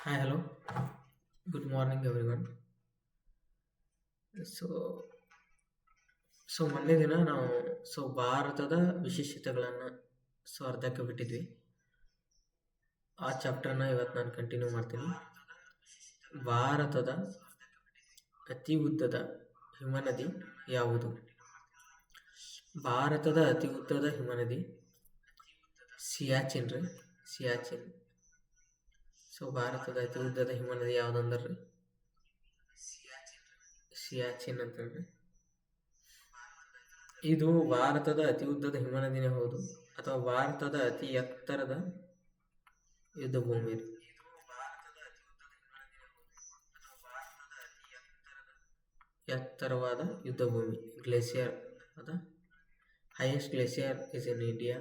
Hi, hello. Good morning, everyone. So ಮೊನ್ನೆ ದಿನ ನಾವು ಭಾರತದ ವಿಶೇಷತೆಗಳನ್ನು ಅರ್ಧಕ್ಕೆ ಬಿಟ್ಟಿದ್ವಿ. ಆ ಚಾಪ್ಟರ್ನ ಇವತ್ತು ನಾನು ಕಂಟಿನ್ಯೂ ಮಾಡ್ತೀನಿ. ಭಾರತದ ಅತಿ ಉದ್ದದ ಹಿಮನದಿ ಯಾವುದು? ಭಾರತದ ಅತಿ ಉದ್ದದ ಹಿಮನದಿ ಸಿಯಾಚಿನ್ ರೀ. ಸಿಯಾಚಿನ್. ಭಾರತದ ಅತಿ ಉದ್ದದ ಹಿಮನದಿ ಯಾವುದಂದ್ರೆ ಸಿಯಾಚಿನ್ ಅಂತಂದ್ರೆ ಇದು ಭಾರತದ ಅತಿ ಉದ್ದದ ಹಿಮನದಿನೇ ಹೌದು, ಅಥವಾ ಭಾರತದ ಅತಿ ಎತ್ತರದ ಯುದ್ಧ ಭೂಮಿ. ಎತ್ತರವಾದ ಯುದ್ಧ ಭೂಮಿ, ಗ್ಲೇಸಿಯರ್ ಅದ highest glacier is in India.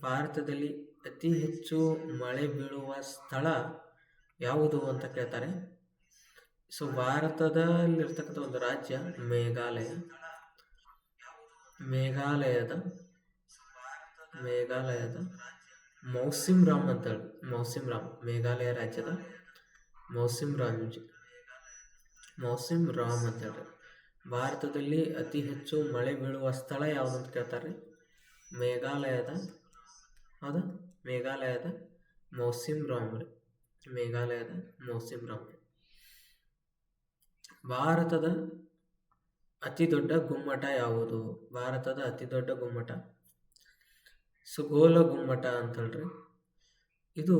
ಭಾರತದಲ್ಲಿ ಅತಿ ಹೆಚ್ಚು ಮಳೆ ಬೀಳುವ ಸ್ಥಳ ಯಾವುದು ಅಂತ ಕೇಳ್ತಾರೆ. ಭಾರತದಲ್ಲಿರ್ತಕ್ಕಂಥ ಒಂದು ರಾಜ್ಯ ಮೇಘಾಲಯದ ಮೌಸಿಮ್ ರಾಮ್ ಅಂತ ಹೇಳಿ. ಮೇಘಾಲಯ ರಾಜ್ಯದ ಮೌಸಿಮ್ ರಾಮ್ ಅಂತ ಹೇಳಿ. ಭಾರತದಲ್ಲಿ ಅತಿ ಹೆಚ್ಚು ಮಳೆ ಬೀಳುವ ಸ್ಥಳ ಯಾವುದು ಅಂತ ಕೇಳ್ತಾರೆ. ಮೇಘಾಲಯದ ಮೌಸಿಮ್ ರಾಮ್ ರೀ. ಮೇಘಾಲಯದ ಮೌಸಿಮ್ ರಾಮ್. ಭಾರತದ ಅತಿ ದೊಡ್ಡ ಗುಮ್ಮಟ ಯಾವುದು? ಭಾರತದ ಅತಿ ದೊಡ್ಡ ಗುಮ್ಮಟ ಸುಗೋಲ ಗುಮ್ಮಟ ಅಂತ ಹೇಳ್ರಿ. ಇದು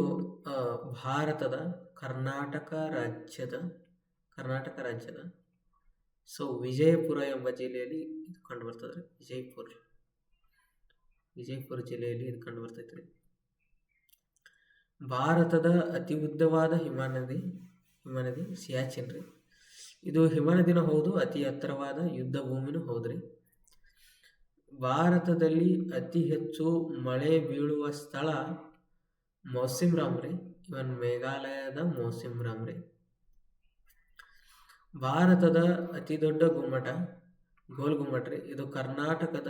ಭಾರತದ ಕರ್ನಾಟಕ ರಾಜ್ಯದ ವಿಜಯಪುರ ಎಂಬ ಜಿಲ್ಲೆಯಲ್ಲಿ ಇದು ಕಂಡು ಬರ್ತದೆ. ವಿಜಯಪುರ ಜಿಲ್ಲೆಯಲ್ಲಿ ಇದು ಕಂಡು ಬರ್ತೈತ್ರಿ. ಭಾರತದ ಅತಿ ಉದ್ದವಾದ ಹಿಮನದಿ ಸಿಯಾಚಿನ್ ರೀ. ಇದು ಹಿಮನದಿನೂ ಹೌದು, ಅತಿ ಎತ್ತರವಾದ ಯುದ್ಧ ಭೂಮಿನೂ ಹೌದ್ರಿ. ಭಾರತದಲ್ಲಿ ಅತಿ ಹೆಚ್ಚು ಮಳೆ ಬೀಳುವ ಸ್ಥಳ ಮೌಸಿಮ್ ರಾಮ್ ರೀ. ಇವನ್ ಮೇಘಾಲಯದ ಮೌಸಿಮ್ ರಾಮ್ ರೀ. ಭಾರತದ ಅತಿ ದೊಡ್ಡ ಗುಮ್ಮಟ ಗೋಲ್ ಗುಮ್ಮಟ ರೀ. ಇದು ಕರ್ನಾಟಕದ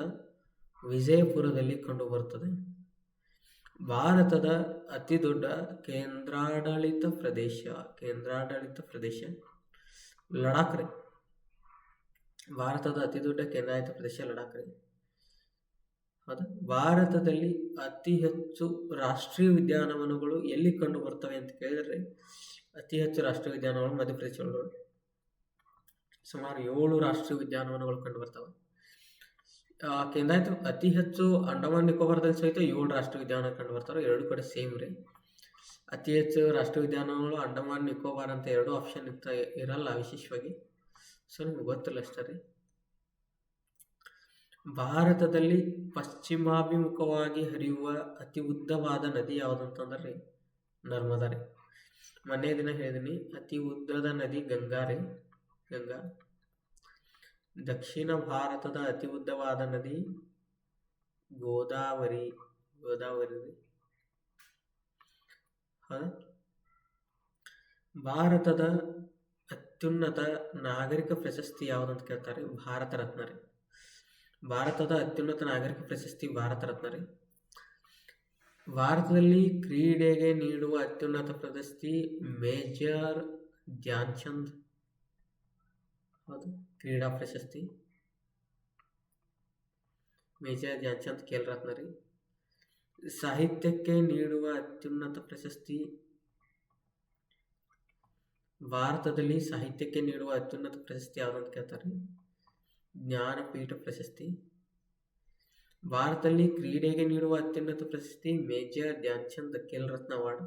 ವಿಜಯಪುರದಲ್ಲಿ ಕಂಡು ಬರುತ್ತದೆ. ಭಾರತದ ಅತಿ ದೊಡ್ಡ ಕೇಂದ್ರಾಡಳಿತ ಪ್ರದೇಶ ಲಡಾಖ್ ರೀ. ಭಾರತದ ಅತಿ ದೊಡ್ಡ ಕೇಂದ್ರಾಡಳಿತ ಪ್ರದೇಶ ಲಡಾಖ್ ರೀ. ಹೌದಾ? ಭಾರತದಲ್ಲಿ ಅತಿ ಹೆಚ್ಚು ರಾಷ್ಟ್ರೀಯ ಉದ್ಯಾನವನಗಳು ಎಲ್ಲಿ ಕಂಡು ಬರ್ತವೆ ಅಂತ ಕೇಳಿದ್ರೆ, ಅತಿ ಹೆಚ್ಚು ರಾಷ್ಟ್ರೀಯ ಉದ್ಯಾನವನಗಳು ಮಧ್ಯಪ್ರದೇಶ ಒಳಗಡೆ ಸುಮಾರು 7 ರಾಷ್ಟ್ರೀಯ ಉದ್ಯಾನವನಗಳು ಕಂಡು ಬರ್ತವೆ. ಕೇಂದ್ರಾಡಳಿತ ಅತಿ ಹೆಚ್ಚು ಅಂಡಮಾನ್ ನಿಕೋಬಾರದಲ್ಲಿ ಸಹಿತ 7 ರಾಷ್ಟ್ರೀಯ ಉದ್ಯಾನವನ ಕಂಡು ಬರ್ತಾರೆ. 2 ಕಡೆ ಸೇಮ್ ರೀ. ಅತಿ ಹೆಚ್ಚು ರಾಷ್ಟ್ರೀಯ ಉದ್ಯಾನವನಗಳು ಅಂಡಮಾನ್ ನಿಕೋಬಾರ್ ಅಂತ 2 ಆಪ್ಷನ್ ಇರಲ್ಲ ವಿಶೇಷವಾಗಿ. ನಿಮ್ಗೆ ಗೊತ್ತಿಲ್ಲ ಅಷ್ಟೇ ರೀ. ಭಾರತದಲ್ಲಿ ಪಶ್ಚಿಮಾಭಿಮುಖವಾಗಿ ಹರಿಯುವ ಅತಿ ಉದ್ದವಾದ ನದಿ ಯಾವುದಂತಂದ್ರೆ ನರ್ಮದಾ ರೀ. ಮೊನ್ನೆ ದಿನ ಹೇಳಿದೀನಿ, ಅತಿ ಉದ್ದದ ನದಿ ಗಂಗಾ ರೀ. ದಕ್ಷಿಣ ಭಾರತದ ಅತಿ ಉದ್ದವಾದ ನದಿ ಗೋದಾವರಿ ರೀ. ಭಾರತದ ಅತ್ಯುನ್ನತ ನಾಗರಿಕ ಪ್ರಶಸ್ತಿ ಯಾವುದಂತ ಕೇಳ್ತಾರೆ? ಭಾರತ ರತ್ನ ರೀ. ಭಾರತದ ಅತ್ಯುನ್ನತ ನಾಗರಿಕ ಪ್ರಶಸ್ತಿ ಭಾರತ ರತ್ನ ರೀ. ಭಾರತದಲ್ಲಿ ಕ್ರೀಡೆಗೆ ನೀಡುವ ಅತ್ಯುನ್ನತ ಪ್ರಶಸ್ತಿ ಮೇಜರ್ ಧ್ಯಾನ್ ಚಂದ್ ಕ್ರೀಡಾ ಪ್ರಶಸ್ತಿ ಖೇಲ್ ರತ್ನ ರೀ. ಸಾಹಿತ್ಯಕ್ಕೆ ನೀಡುವ ಅತ್ಯುನ್ನತ ಪ್ರಶಸ್ತಿ ಭಾರತದಲ್ಲಿ ಸಾಹಿತ್ಯಕ್ಕೆ ನೀಡುವ ಅತ್ಯುನ್ನತ ಪ್ರಶಸ್ತಿ ಯಾವುದಂತ ಕೇಳ್ತಾರೆ? ಜ್ಞಾನಪೀಠ ಪ್ರಶಸ್ತಿ. ಭಾರತದಲ್ಲಿ ಕ್ರೀಡೆಗೆ ನೀಡುವ ಅತ್ಯುನ್ನತ ಪ್ರಶಸ್ತಿ ಮೇಜರ್ ಧ್ಯಾನ್ ಚಂದ್ ಖೇಲ್ ರತ್ನ ಅವಾರ್ಡ್.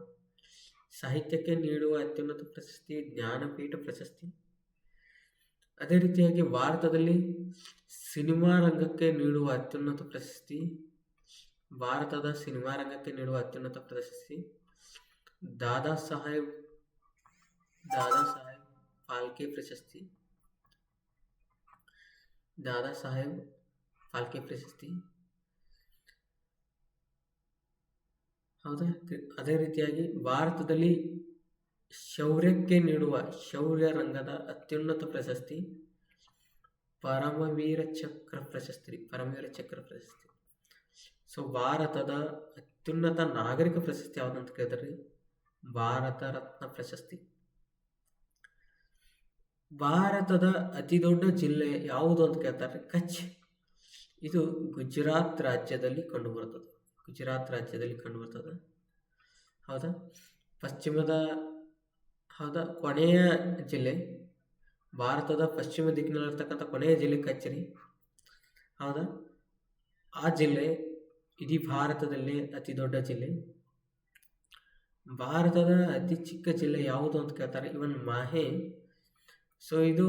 ಸಾಹಿತ್ಯಕ್ಕೆ ನೀಡುವ ಅತ್ಯುನ್ನತ ಪ್ರಶಸ್ತಿ ಜ್ಞಾನಪೀಠ ಪ್ರಶಸ್ತಿ. ಅದೇ ರೀತಿಯಾಗಿ ಭಾರತದಲ್ಲಿ ಸಿನಿಮಾ ರಂಗಕ್ಕೆ ನೀಡುವ ಅತ್ಯುನ್ನತ ಪ್ರಶಸ್ತಿ ದಾದಾ ಸಾಹೇಬ್ ಫಾಲ್ಕೆ ಪ್ರಶಸ್ತಿ. ಹೌದಾ? ಅದೇ ರೀತಿಯಾಗಿ ಭಾರತದಲ್ಲಿ ಶೌರ್ಯಕ್ಕೆ ನೀಡುವ ಶೌರ್ಯ ರಂಗದ ಅತ್ಯುನ್ನತ ಪ್ರಶಸ್ತಿ ಪರಮವೀರ ಚಕ್ರ ಪ್ರಶಸ್ತಿ. ಭಾರತದ ಅತ್ಯುನ್ನತ ನಾಗರಿಕ ಪ್ರಶಸ್ತಿ ಯಾವ್ದಂತ ಕೇಳಿದ್ರಿ? ಭಾರತ ರತ್ನ ಪ್ರಶಸ್ತಿ. ಭಾರತದ ಅತಿ ದೊಡ್ಡ ಜಿಲ್ಲೆ ಯಾವುದು ಅಂತ ಕೇಳ್ತಾರೆ? ಕಚ್. ಇದು ಗುಜರಾತ್ ರಾಜ್ಯದಲ್ಲಿ ಕಂಡುಬರುತ್ತದೆ. ಗುಜರಾತ್ ರಾಜ್ಯದಲ್ಲಿ ಕಂಡುಬರ್ತದೆ. ಹೌದಾ? ಹೌದಾ, ಕೊನೆಯ ಜಿಲ್ಲೆ, ಭಾರತದ ಪಶ್ಚಿಮ ದಿಕ್ಕಿನಲ್ಲಿರ್ತಕ್ಕಂಥ ಕೊನೆಯ ಜಿಲ್ಲೆ ಕಚ್ ರೀ. ಹೌದಾ? ಆ ಜಿಲ್ಲೆ ಇಡೀ ಭಾರತದಲ್ಲೇ ಅತಿ ದೊಡ್ಡ ಜಿಲ್ಲೆ. ಭಾರತದ ಅತಿ ಚಿಕ್ಕ ಜಿಲ್ಲೆ ಯಾವುದು ಅಂತ ಕೇಳ್ತಾರೆ? ಇವನ್ ಮಾಹೆ. ಸೊ ಇದು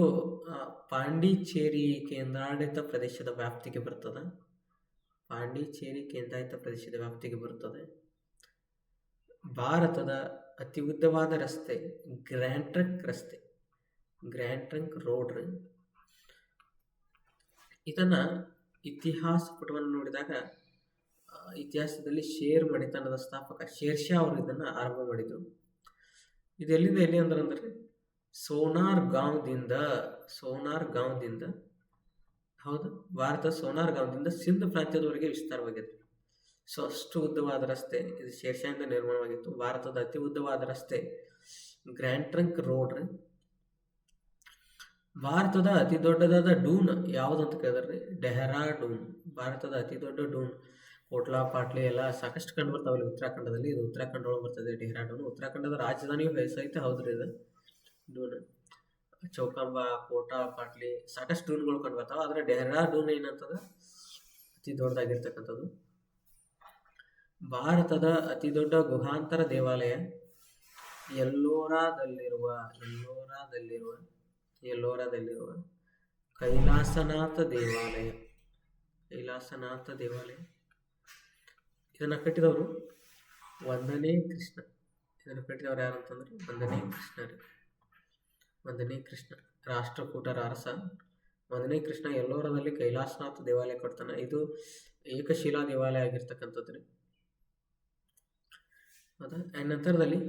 ಪಾಂಡಿಚೇರಿ ಕೇಂದ್ರಾಡಳಿತ ಪ್ರದೇಶದ ವ್ಯಾಪ್ತಿಗೆ ಬರ್ತದೆ. ಪಾಂಡಿಚೇರಿ ಕೇಂದ್ರಾಡಳಿತ ಪ್ರದೇಶದ ವ್ಯಾಪ್ತಿಗೆ ಬರುತ್ತದೆ. ಭಾರತದ ಅತಿ ಉದ್ದವಾದ ರಸ್ತೆ ಗ್ರ್ಯಾಂಡ್ ಟ್ರಂಕ್ ರಸ್ತೆ, ಗ್ರ್ಯಾಂಡ್ ಟ್ರಂಕ್ ರೋಡ್. ಇದನ್ನ ಇತಿಹಾಸ ಪುಟವನ್ನು ನೋಡಿದಾಗ ಇತಿಹಾಸದಲ್ಲಿ ಶೇರ್ ಮಣಿತನದ ಸ್ಥಾಪಕ ಶೇರ್ ಶಾ ಅವರು ಇದನ್ನ ಆರಂಭ ಮಾಡಿದ್ರು. ಇದು ಎಲ್ಲಿ ಅಂದ್ರೆ ಸೋನಾರ್ ಗಾಂವ್ದಿಂದ, ಹೌದು, ಭಾರತ ಸೋನಾರ್ ಗಾಂವ್ದಿಂದ ಸಿಂಧ್ ಪ್ರಾಂತ್ಯದವರೆಗೆ ವಿಸ್ತಾರವಾಗಿದೆ. ಸೊ ಅಷ್ಟು ಉದ್ದವಾದ ರಸ್ತೆ ಇದು ಶೇರ್ ಶಾ ಇಂದ ನಿರ್ಮಾಣವಾಗಿತ್ತು. ಭಾರತದ ಅತಿ ಉದ್ದವಾದ ರಸ್ತೆ ಗ್ರ್ಯಾಂಡ್ ಟ್ರಂಕ್ ರೋಡ್. ಭಾರತದ ಅತಿ ದೊಡ್ಡದಾದ ಡೂನ್ ಯಾವ್ದಂತ ಕೇಳಿದ್ರಿ? ಡೆಹ್ರಾಡೂನ್. ಭಾರತದ ಅತಿ ದೊಡ್ಡ ಡೂನ್. ಕೋಟ್ಲಾ ಪಾಟ್ಲಿ ಎಲ್ಲ ಸಾಕಷ್ಟು ಕಂಡು ಬರ್ತಾವಲ್ಲಿ ಉತ್ತರಾಖಂಡದಲ್ಲಿ. ಇದು ಉತ್ತರಾಖಂಡ ಒಳಗೆ ಬರ್ತದೆ ಡೆಹ್ರಾಡೂನ್. ಉತ್ತರಾಖಂಡದ ರಾಜಧಾನಿಯು ಸಹಿತ ಹೌದ್ರಿ ಇದು ಡೂನ್. ಚೌಕಾಂಬ, ಕೋಟಾ, ಪಾಟ್ಲಿ ಸಾಕಷ್ಟು ಡೂನ್ಗಳು ಕಂಡು ಬರ್ತಾವ. ಆದ್ರೆ ಡೆಹ್ರಾಡೂನ್ ಏನಂತದ ಅತಿ ದೊಡ್ಡದಾಗಿರ್ತಕ್ಕಂಥದ್ದು. ಭಾರತದ ಅತಿ ದೊಡ್ಡ ಗುಹಾಂತರ ದೇವಾಲಯ ಎಲ್ಲೋರಾದಲ್ಲಿರುವ ಕೈಲಾಸನಾಥ ದೇವಾಲಯ. ಇದನ್ನ ಕಟ್ಟಿದವರು ಒಂದನೇ ಕೃಷ್ಣ. ಇದನ್ನು ಯಾರಂತಂದ್ರೆ ಒಂದನೇ ಕೃಷ್ಣ ರಾಷ್ಟ್ರಕೂಟರ ಅರಸ ಒಂದನೇ ಕೃಷ್ಣ ಎಲ್ಲೋರದಲ್ಲಿ ಕೈಲಾಸನಾಥ ದೇವಾಲಯ ಕಟ್ತಾನೆ. ಇದು ಏಕಶಿಲಾ ದೇವಾಲಯ ಆಗಿರ್ತಕ್ಕಂಥದ್ರಿ. ಹೌದಾ? ನಂತರದಲ್ಲಿ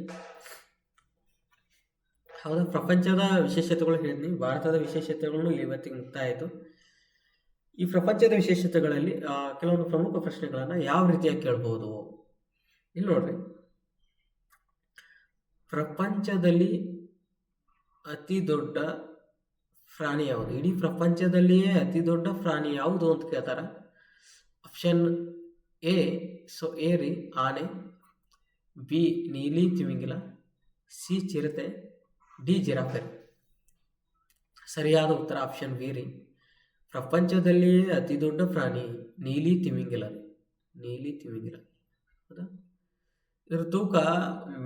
ಹೌದಾ, ಪ್ರಪಂಚದ ವಿಶೇಷತೆಗಳು ಹೇಳಿದ್ನಿ. ಭಾರತದ ವಿಶೇಷತೆಗಳನ್ನು ಇವತ್ತಿಗೆ ಮುಕ್ತಾಯ ಆಯಿತು. ಈ ಪ್ರಪಂಚದ ವಿಶೇಷತೆಗಳಲ್ಲಿ ಕೆಲವೊಂದು ಪ್ರಮುಖ ಪ್ರಶ್ನೆಗಳನ್ನ ಯಾವ ರೀತಿಯಾಗಿ ಕೇಳ್ಬೋದು ಇಲ್ಲಿ ನೋಡ್ರಿ. ಪ್ರಪಂಚದಲ್ಲಿ ಅತಿ ದೊಡ್ಡ ಪ್ರಾಣಿ ಯಾವುದು? ಇಡೀ ಪ್ರಪಂಚದಲ್ಲಿಯೇ ಅತಿ ದೊಡ್ಡ ಪ್ರಾಣಿ ಯಾವುದು ಅಂತ ಕೇಳ್ತಾರ. ಆಪ್ಷನ್ ಎ ಎ ರೀ ಆನೆ, ಬಿ ನೀಲಿ ತಿಮಿಂಗಿಲ, ಸಿ ಚಿರತೆ, ಡಿ ಜಿರಾಫೆ. ಸರಿಯಾದ ಉತ್ತರ ಆಪ್ಷನ್ ಬಿ ರೀ. ಪ್ರಪಂಚದಲ್ಲಿಯೇ ಅತಿ ದೊಡ್ಡ ಪ್ರಾಣಿ ನೀಲಿ ತಿಮಿಂಗಿಲ. ಹೌದಾ? ಇದ್ರ ತೂಕ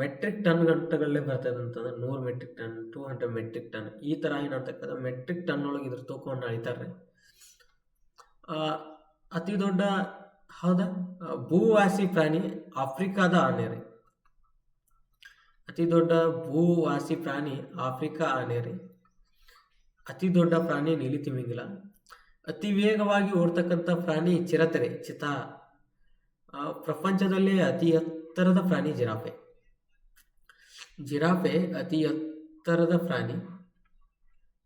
ಮೆಟ್ರಿಕ್ ಟನ್ ಗಂಟೆಗಳಲ್ಲೇ ಬರ್ತದೆ ಅಂತಂದ್ರೆ 100 ಮೆಟ್ರಿಕ್ ಟನ್, 200 ಮೆಟ್ರಿಕ್ ಟನ್, ಈ ತರ ಏನಂತಕ್ಕಂಥ ಮೆಟ್ರಿಕ್ ಟನ್ ಒಳಗೆ ಇದ್ರ ತೂಕವನ್ನು ಅಳಿತಾರೆ. ಅತಿ ದೊಡ್ಡ ಹೌದಾ ಭೂವಾಸಿ ಪ್ರಾಣಿ ಆಫ್ರಿಕಾದ ಆನೆ ರೀ. ಅತಿ ದೊಡ್ಡ ಭೂವಾಸಿ ಪ್ರಾಣಿ ಆಫ್ರಿಕಾ ಆನೆ ರೀ. ಅತಿ ದೊಡ್ಡ ಪ್ರಾಣಿ ನೀಲಿ ತಿಮಿಂಗಿಲ. ಅತಿ ವೇಗವಾಗಿ ಓಡ್ತಕ್ಕಂಥ ಪ್ರಾಣಿ ಚಿರತೆ ರೀ, ಚಿತಾ. ಪ್ರಪಂಚದಲ್ಲಿ ಅತಿ ಎತ್ತರದ ಪ್ರಾಣಿ ಜಿರಾಫೆ ಅತಿ ಎತ್ತರದ ಪ್ರಾಣಿ.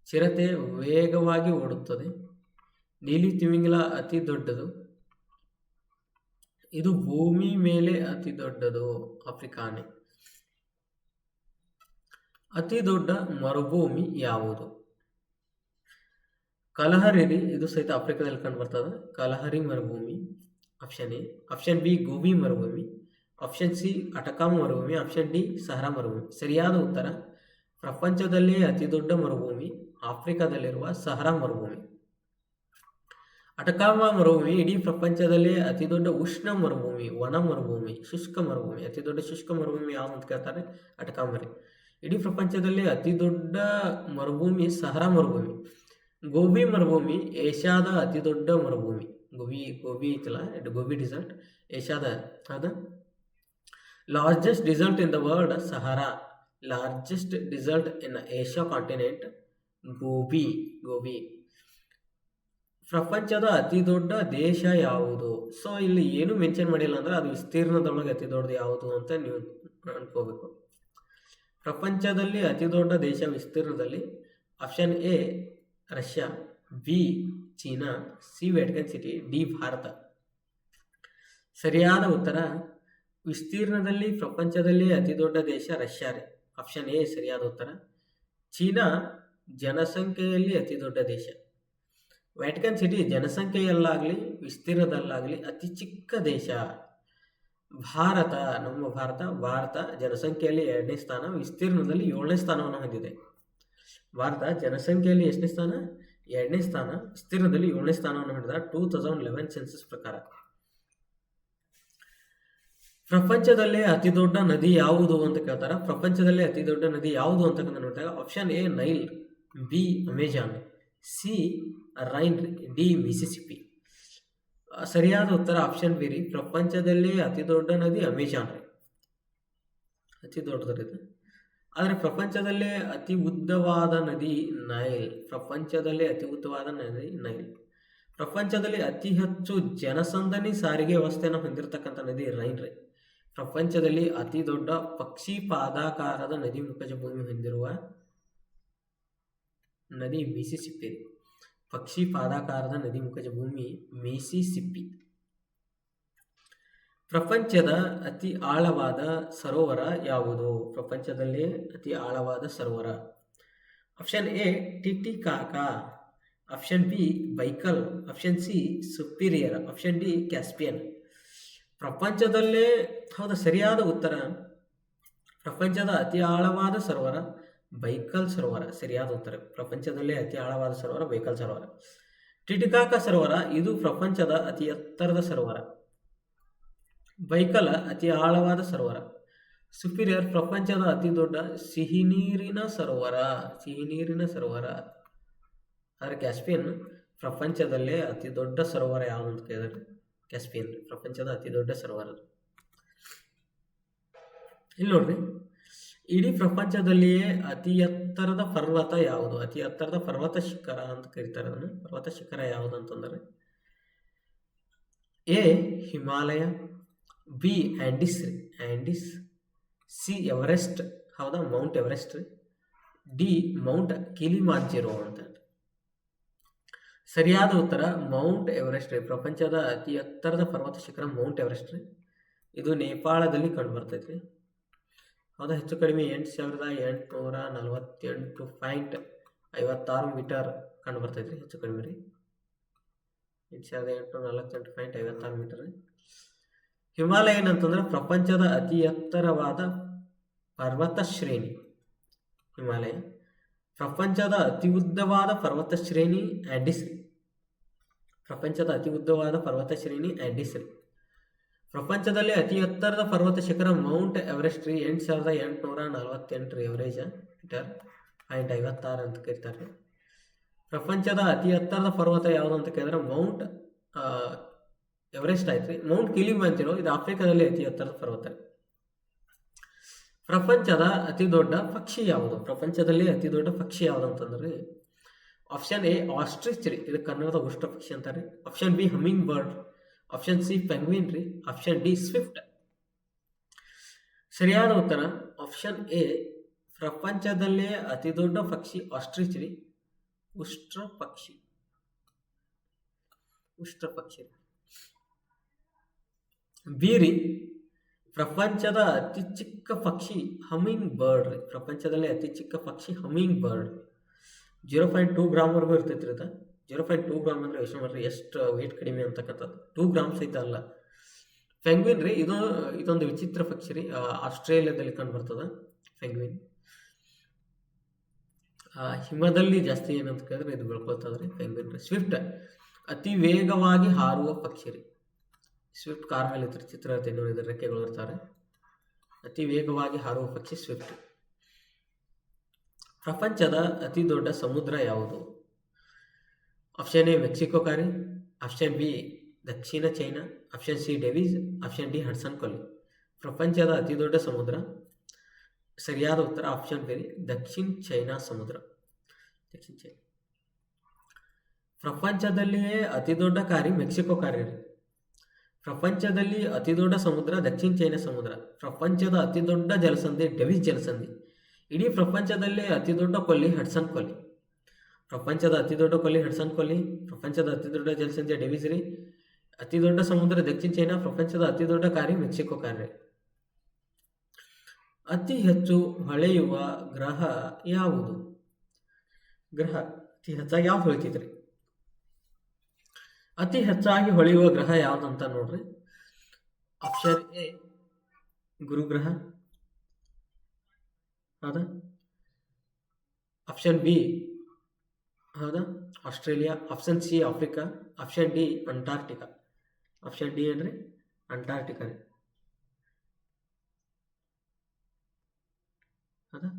ಚಿರತೆ ವೇಗವಾಗಿ ಓಡುತ್ತದೆ. ನೀಲಿ ತಿಮಿಂಗಿಲ ಅತಿ ದೊಡ್ಡದು. ಇದು ಭೂಮಿ ಮೇಲೆ ಅತಿ ದೊಡ್ಡದು ಆಫ್ರಿಕಾ ಆನೆ. ಅತಿ ದೊಡ್ಡ ಮರುಭೂಮಿ ಯಾವುದು? ಕಲಹರಿ ರೀ. ಇದು ಸಹಿತ ಆಫ್ರಿಕಾದಲ್ಲಿ ಕಂಡು ಬರ್ತದೆ. ಕಲಹರಿ ಮರುಭೂಮಿ option A. Option B Gobi ಮರುಭೂಮಿ. ಆಪ್ಷನ್ ಸಿ ಅಟಕಾಮ್ ಮರುಭೂಮಿ. ಆಪ್ಷನ್ ಡಿ ಸಹರಾ ಮರುಭೂಮಿ. ಸರಿಯಾದ ಉತ್ತರ ಪ್ರಪಂಚದಲ್ಲೇ ಅತಿ ದೊಡ್ಡ ಮರುಭೂಮಿ ಆಫ್ರಿಕಾದಲ್ಲಿರುವ ಸಹರಾ ಮರುಭೂಮಿ. ಅಟಕಾಮ ಮರುಭೂಮಿ ಇಡೀ ಪ್ರಪಂಚದಲ್ಲೇ ಅತಿ ದೊಡ್ಡ ಉಷ್ಣ ಮರುಭೂಮಿ, ಒಣ ಮರುಭೂಮಿ, ಶುಷ್ಕ ಮರುಭೂಮಿ. ಅತಿ ದೊಡ್ಡ ಶುಷ್ಕ ಮರುಭೂಮಿ ಯಾವ್ದು ಅಂತ ಕೇಳ್ತಾರೆ? ಅಟಕಾಮರಿ. ಇಡೀ ಪ್ರಪಂಚದಲ್ಲಿ ಅತಿ ದೊಡ್ಡ ಮರುಭೂಮಿ ಸಹರಾ ಮರುಭೂಮಿ. ಗೋಬಿ ಮರುಭೂಮಿ ಏಷ್ಯಾದ ಅತಿ ದೊಡ್ಡ ಮರುಭೂಮಿ. ಗೋಬಿ ಐತಲ್ಲ, ಗೋಬಿ ಡಿಸರ್ಟ್ ಏಷ್ಯಾದ. ಹೌದಾ? Largest desert in the world Sahara. Largest desert in Asia continent gobi. ಪ್ರಪಂಚದ ಅತಿ ದೊಡ್ಡ ದೇಶ ಯಾವುದು? ಸೊ ಇಲ್ಲಿ ಏನು ಮೆನ್ಷನ್ ಮಾಡಿಲ್ಲ ಅಂದ್ರೆ ಅದು ವಿಸ್ತೀರ್ಣದೊಳಗೆ ಅತಿ ದೊಡ್ಡದು ಯಾವುದು ಅಂತ ನೀವು ಅನ್ಕೋಬೇಕು. ಪ್ರಪಂಚದಲ್ಲಿ ಅತಿ ದೊಡ್ಡ ದೇಶ ವಿಸ್ತೀರ್ಣದಲ್ಲಿ option A Russia, B China, C Vatican city, D Bharat. ಸರಿಯಾದ ಉತ್ತರ ವಿಸ್ತೀರ್ಣದಲ್ಲಿ ಪ್ರಪಂಚದಲ್ಲಿ ಅತಿ ದೊಡ್ಡ ದೇಶ ರಷ್ಯಾ ರೀ. ಆಪ್ಷನ್ ಎ ಸರಿಯಾದ ಉತ್ತರ. ಚೀನಾ ಜನಸಂಖ್ಯೆಯಲ್ಲಿ ಅತಿ ದೊಡ್ಡ ದೇಶ. ವ್ಯಾಟಿಕನ್ ಸಿಟಿ ಜನಸಂಖ್ಯೆಯಲ್ಲಾಗಲಿ ವಿಸ್ತೀರ್ಣದಲ್ಲಾಗಲಿ ಅತಿ ಚಿಕ್ಕ ದೇಶ. ಭಾರತ, ನಮ್ಮ ಭಾರತ ಜನಸಂಖ್ಯೆಯಲ್ಲಿ 2ನೇ ಸ್ಥಾನ, ವಿಸ್ತೀರ್ಣದಲ್ಲಿ 7ನೇ ಸ್ಥಾನವನ್ನು ಹೊಂದಿದೆ. ಭಾರತ ಜನಸಂಖ್ಯೆಯಲ್ಲಿ ಎಷ್ಟನೇ ಸ್ಥಾನ? 2ನೇ ಸ್ಥಾನ, ವಿಸ್ತೀರ್ಣದಲ್ಲಿ 7ನೇ ಸ್ಥಾನವನ್ನು ಹೊಂದಿದ 2011 ಸೆನ್ಸಸ್ ಪ್ರಕಾರ. ಪ್ರಪಂಚದಲ್ಲೇ ಅತಿ ದೊಡ್ಡ ನದಿ ಯಾವುದು ಅಂತ ಕೇಳ್ತಾರ. ಪ್ರಪಂಚದಲ್ಲೇ ಅತಿ ದೊಡ್ಡ ನದಿ ಯಾವುದು ಅಂತಕ್ಕಂಥ ನೋಡಿದಾಗ option A Nile, B Amazon, C rain, D Mississippi. ಸರಿಯಾದ ಉತ್ತರ ಆಪ್ಷನ್ ಬಿ ರೀ. ಪ್ರಪಂಚದಲ್ಲೇ ಅತಿ ದೊಡ್ಡ ನದಿ ಅಮೆಜಾನ್ ರೀ, ಅತಿ ದೊಡ್ಡದಿದೆ. ಆದರೆ ಪ್ರಪಂಚದಲ್ಲೇ ಅತಿ ಉದ್ದವಾದ ನದಿ ನೈಲ್. ಪ್ರಪಂಚದಲ್ಲೇ ಅತಿ ಉದ್ದವಾದ ನದಿ ನೈಲ್. ಪ್ರಪಂಚದಲ್ಲಿ ಅತಿ ಹೆಚ್ಚು ಜನಸಂದಣಿ ಸಾರಿಗೆ ವ್ಯವಸ್ಥೆಯನ್ನು ಹೊಂದಿರತಕ್ಕಂಥ ನದಿ ರೈನ್ ರೀ. ಪ್ರಪಂಚದಲ್ಲಿ ಅತಿ ದೊಡ್ಡ ಪಕ್ಷಿ ಪಾದಾಕಾರದ ನದಿ ಮುಖಜ ಭೂಮಿ ಹೊಂದಿರುವ ನದಿ ಮಿಸಿಸಿಪ್ಪಿ. ಪಕ್ಷಿ ಪಾದಾಕಾರದ ನದಿ ಮುಖಜ ಭೂಮಿ ಮಿಸಿಸಿಪ್ಪಿ. ಪ್ರಪಂಚದ ಅತಿ ಆಳವಾದ ಸರೋವರ ಯಾವುದು? ಪ್ರಪಂಚದಲ್ಲಿ ಅತಿ ಆಳವಾದ ಸರೋವರ. Option A Titicaca, option B Baikal, option C Superior, option D Caspian. ಪ್ರಪಂಚದಲ್ಲೇ ಹೌದಾ ಸರಿಯಾದ ಉತ್ತರ. ಪ್ರಪಂಚದ ಅತಿ ಆಳವಾದ ಸರೋವರ ಬೈಕಲ್ ಸರೋವರ ಸರಿಯಾದ ಉತ್ತರ. ಪ್ರಪಂಚದಲ್ಲೇ ಅತಿ ಆಳವಾದ ಸರೋವರ ಬೈಕಲ್ ಸರೋವರ. ಟಿಟಿಕಾಕಾ ಸರೋವರ ಇದು ಪ್ರಪಂಚದ ಅತಿ ಎತ್ತರದ ಸರೋವರ. ಬೈಕಲ್ ಅತಿ ಆಳವಾದ ಸರೋವರ. ಸುಪೀರಿಯರ್ ಪ್ರಪಂಚದ ಅತಿ ದೊಡ್ಡ ಸಿಹಿನೀರಿನ ಸರೋವರ. ಸಿಹಿನೀರಿನ ಸರೋವರ. ಆದರೆ ಕ್ಯಾಸ್ಪಿಯನ್ ಪ್ರಪಂಚದಲ್ಲೇ ಅತಿ ದೊಡ್ಡ ಸರೋವರ ಯಾವುದು ಅಂತ ಕೇಳಿದ್ರೆ ಕ್ಯಾಸ್ಪಿಯನ್ ಪ್ರಪಂಚದ ಅತಿ ದೊಡ್ಡ ಸರೋವರ. ಇಲ್ಲಿ ನೋಡ್ರಿ, ಇಡೀ ಪ್ರಪಂಚದಲ್ಲಿಯೇ ಅತಿ ಎತ್ತರದ ಪರ್ವತ ಯಾವುದು? ಅತಿ ಎತ್ತರದ ಪರ್ವತ ಶಿಖರ ಅಂತ ಕರೀತಾರೆ ಅದನ್ನು. ಪರ್ವತ ಶಿಖರ ಯಾವುದು ಅಂತಂದ್ರೆ ಎ ಹಿಮಾಲಯ, ಬಿ ಆಂಡಿಸ್ ರೀ, ಆಂಡಿಸ್, ಸಿ ಎವರೆಸ್ಟ್, ಹೌದಾ ಮೌಂಟ್ ಎವರೆಸ್ಟ್ ರೀ, ಡಿ ಮೌಂಟ್ ಕಿಲಿಮಾಂಜರೋ ಅಂತ. ಸರಿಯಾದ ಉತ್ತರ ಮೌಂಟ್ ಎವರೆಸ್ಟ್ ರೀ. ಪ್ರಪಂಚದ ಅತಿ ಎತ್ತರದ ಪರ್ವತ ಶಿಖರ ಮೌಂಟ್ ಎವರೆಸ್ಟ್ ರೀ. ಇದು ನೇಪಾಳದಲ್ಲಿ ಕಂಡು ಬರ್ತೈತ್ರಿ. ಹೌದಾ ಹೆಚ್ಚು ಕಡಿಮೆ 8,848.56 ಮೀಟರ್ ಕಂಡು ಬರ್ತೈತ್ರಿ. ಹೆಚ್ಚು ಕಡಿಮೆ ರೀ 8,848.56 ಮೀಟರ್. ಹಿಮಾಲಯ ಏನಂತಂದ್ರೆ ಪ್ರಪಂಚದ ಅತಿ ಎತ್ತರವಾದ ಪರ್ವತ ಶ್ರೇಣಿ. ಹಿಮಾಲಯ ಪ್ರಪಂಚದ ಅತಿ ಉದ್ದವಾದ ಪರ್ವತ ಶ್ರೇಣಿ ಆಂಡಿಸ್ ರೀ. ಪ್ರಪಂಚದ ಅತಿ ಉದ್ದವಾದ ಪರ್ವತ ಶ್ರೇಣಿ ಆಂಡಿಸ್ ರೀ. ಪ್ರಪಂಚದಲ್ಲಿ ಅತಿ ಎತ್ತರದ ಪರ್ವತ ಶಿಖರ ಮೌಂಟ್ ಎವರೆಸ್ಟ್ ರೀ. 8,848 ಎವರೇಜ್ ಮೀಟರ್ .56 ಅಂತ ಕರೀತಾರೆ. ಪ್ರಪಂಚದ ಅತಿ ಎತ್ತರದ ಪರ್ವತ ಯಾವುದು ಅಂತ ಕೇಳಿದ್ರೆ ಮೌಂಟ್ ಎವರೆಸ್ಟ್ ಆಯ್ತು. ಮೌಂಟ್ ಕಿಲಿಮಾಂಜರೋ ಇದು ಆಫ್ರಿಕಾದಲ್ಲಿ ಅತಿ ಎತ್ತರದ ಪರ್ವತ. ಪ್ರಪಂಚದ ಅತಿ ದೊಡ್ಡ ಪಕ್ಷಿ ಯಾವುದು? ಪ್ರಪಂಚದಲ್ಲಿ ಅತಿ ದೊಡ್ಡ ಪಕ್ಷಿ ಯಾವುದು ಅಂತಂದ್ರೆ ಆಪ್ಷನ್ ಎ ಆಸ್ಟ್ರಿಚ್ ರೀ. ಇದು ಕನ್ನಡದ ಉಷ್ಟ್ರ ಪಕ್ಷಿ ಅಂತಾರೆ. Option B humming bird, option C penguin ರೀ, ಆಪ್ಷನ್ ಡಿ ಸ್ವಿಫ್ಟ್. ಸರಿಯಾದ ಉತ್ತರ ಆಪ್ಷನ್ ಎ. ಪ್ರಪಂಚದಲ್ಲೇ ಅತಿ ದೊಡ್ಡ ಪಕ್ಷಿ ಆಸ್ಟ್ರಿಚ್ ರೀ, ಉಷ್ಟ್ರ ಪಕ್ಷಿ. ಉಷ್ಟ್ರ ಪಕ್ಷಿ. ಬಿ ರೀ ಪ್ರಪಂಚದ ಅತಿ ಚಿಕ್ಕ ಪಕ್ಷಿ ಹಮ್ಮಿಂಗ್ ಬರ್ಡ್ ರೀ. ಪ್ರಪಂಚದಲ್ಲೇ ಅತಿ ಚಿಕ್ಕ ಪಕ್ಷಿ ಹಮ್ಮಿಂಗ್ ಬರ್ಡ್. 0.2 ಗ್ರಾಮ್ವರೆಗೂ ಇರ್ತೈತಿ ರೀ. 0.2 ಗ್ರಾಮ್ ಅಂದ್ರೆ ಯೋಚನೆ ಮಾಡ್ರಿ ಎಷ್ಟು ವೇಟ್ ಕಡಿಮೆ ಅಂತಕ್ಕಂಥದ್ದು. 2 ಗ್ರಾಮ್ ಸಹಿತ ಅಲ್ಲ. ಪೆಂಗ್ವಿನ್ ರೀ ಇದೊಂದು ವಿಚಿತ್ರ ಪಕ್ಷಿ ರೀ. ಆಸ್ಟ್ರೇಲಿಯಾದಲ್ಲಿ ಕಂಡು ಬರ್ತದ ಪೆಂಗ್ವಿನ್. ಹಿಮದಲ್ಲಿ ಜಾಸ್ತಿ ಏನಂತ ಕೇಳಿದ್ರೆ ಇದು ಬೆಳ್ಕೊಳ್ತದ್ರಿ ಪೆಂಗ್ವಿನ್ ರೀ. ಸ್ವಿಫ್ಟ್ ಅತಿ ವೇಗವಾಗಿ ಹಾರುವ ಪಕ್ಷಿ ರೀ. ಸ್ವಿಫ್ಟ್ ಕಾರ್ ಮೇಲೆ ಚಿತ್ರ ನೋಡಿದ್ರೆ ರೆಕ್ಕೆಗಳು ಇರ್ತಾರೆ. ಅತಿ ವೇಗವಾಗಿ ಹಾರುವ ಪಕ್ಷಿ ಸ್ವಿಫ್ಟ್. ಪ್ರಪಂಚದ ಅತಿ ದೊಡ್ಡ ಸಮುದ್ರ ಯಾವುದು? ಆಪ್ಷನ್ ಎ ಮೆಕ್ಸಿಕೋ ಕಾರಿ, ಆಪ್ಷನ್ ಬಿ ದಕ್ಷಿಣ China, option C Davis, option D Hudson ಕೊಲ್ಲಿ. ಪ್ರಪಂಚದ ಅತಿ ದೊಡ್ಡ ಸಮುದ್ರ ಸರಿಯಾದ ಉತ್ತರ ಆಪ್ಷನ್ ಬಿ ದಕ್ಷಿಣ ಚೈನಾ ಸಮುದ್ರ. ದಕ್ಷಿಣ ಚೈನಾ. ಪ್ರಪಂಚದಲ್ಲಿಯೇ ಅತಿ ದೊಡ್ಡ ಕಾರಿ ಮೆಕ್ಸಿಕೋ ಕಾರಿ. ಪ್ರಪಂಚದಲ್ಲಿ ಅತಿ ದೊಡ್ಡ ಸಮುದ್ರ ದಕ್ಷಿಣ ಚೈನಾ ಸಮುದ್ರ. ಪ್ರಪಂಚದ ಅತಿ ದೊಡ್ಡ ಜಲಸಂಧಿ ಡೇವಿಸ್ ಜಲಸಂಧಿ. ಇಡೀ ಪ್ರಪಂಚದಲ್ಲೇ ಅತಿ ದೊಡ್ಡ ಕೊಲ್ಲಿ ಹಡ್ಸನ್ ಕೊಲ್ಲಿ. ಪ್ರಪಂಚದ ಅತಿ ದೊಡ್ಡ ಕೊಲ್ಲಿ ಹಡ್ಸನ್ ಕೊಲ್ಲಿ. ಪ್ರಪಂಚದ ಅತಿ ದೊಡ್ಡ ಜಲಸಂಧಿ ಡೇವಿಸ್ ರೀ. ಅತಿ ದೊಡ್ಡ ಸಮುದ್ರ ದಕ್ಷಿಣ ಚೈನಾ. ಪ್ರಪಂಚದ ಅತಿ ದೊಡ್ಡ ಕಾರಿ ಮೆಕ್ಸಿಕೋ ಕಾರಿ. ಅತಿ ಹೆಚ್ಚು ಹೊಳೆಯುವ ಗ್ರಹ ಯಾವುದು? ಗ್ರಹ ಅತಿ ಹೆಚ್ಚಾಗಿ ಯಾವ್ದು ಹೊಳಿತೈತ್ರಿ? ಅತಿ ಹೆಚ್ಚಾಗಿ ಹೊಳೆಯುವ ಗ್ರಹ ಯಾವ್ದಂತ ನೋಡ್ರಿ. ಆಪ್ಷನ್ ಎ ಗುರುಗ್ರಹ, ಹೌದಾ? ಆಪ್ಷನ್ ಬಿ, ಹೌದಾ, Australia. Option C Africa. Option D Antarctica. Option D ಏನ್ರಿ? ಅಂಟಾರ್ಟಿಕಾ ರೀ, ಹೌದಾ?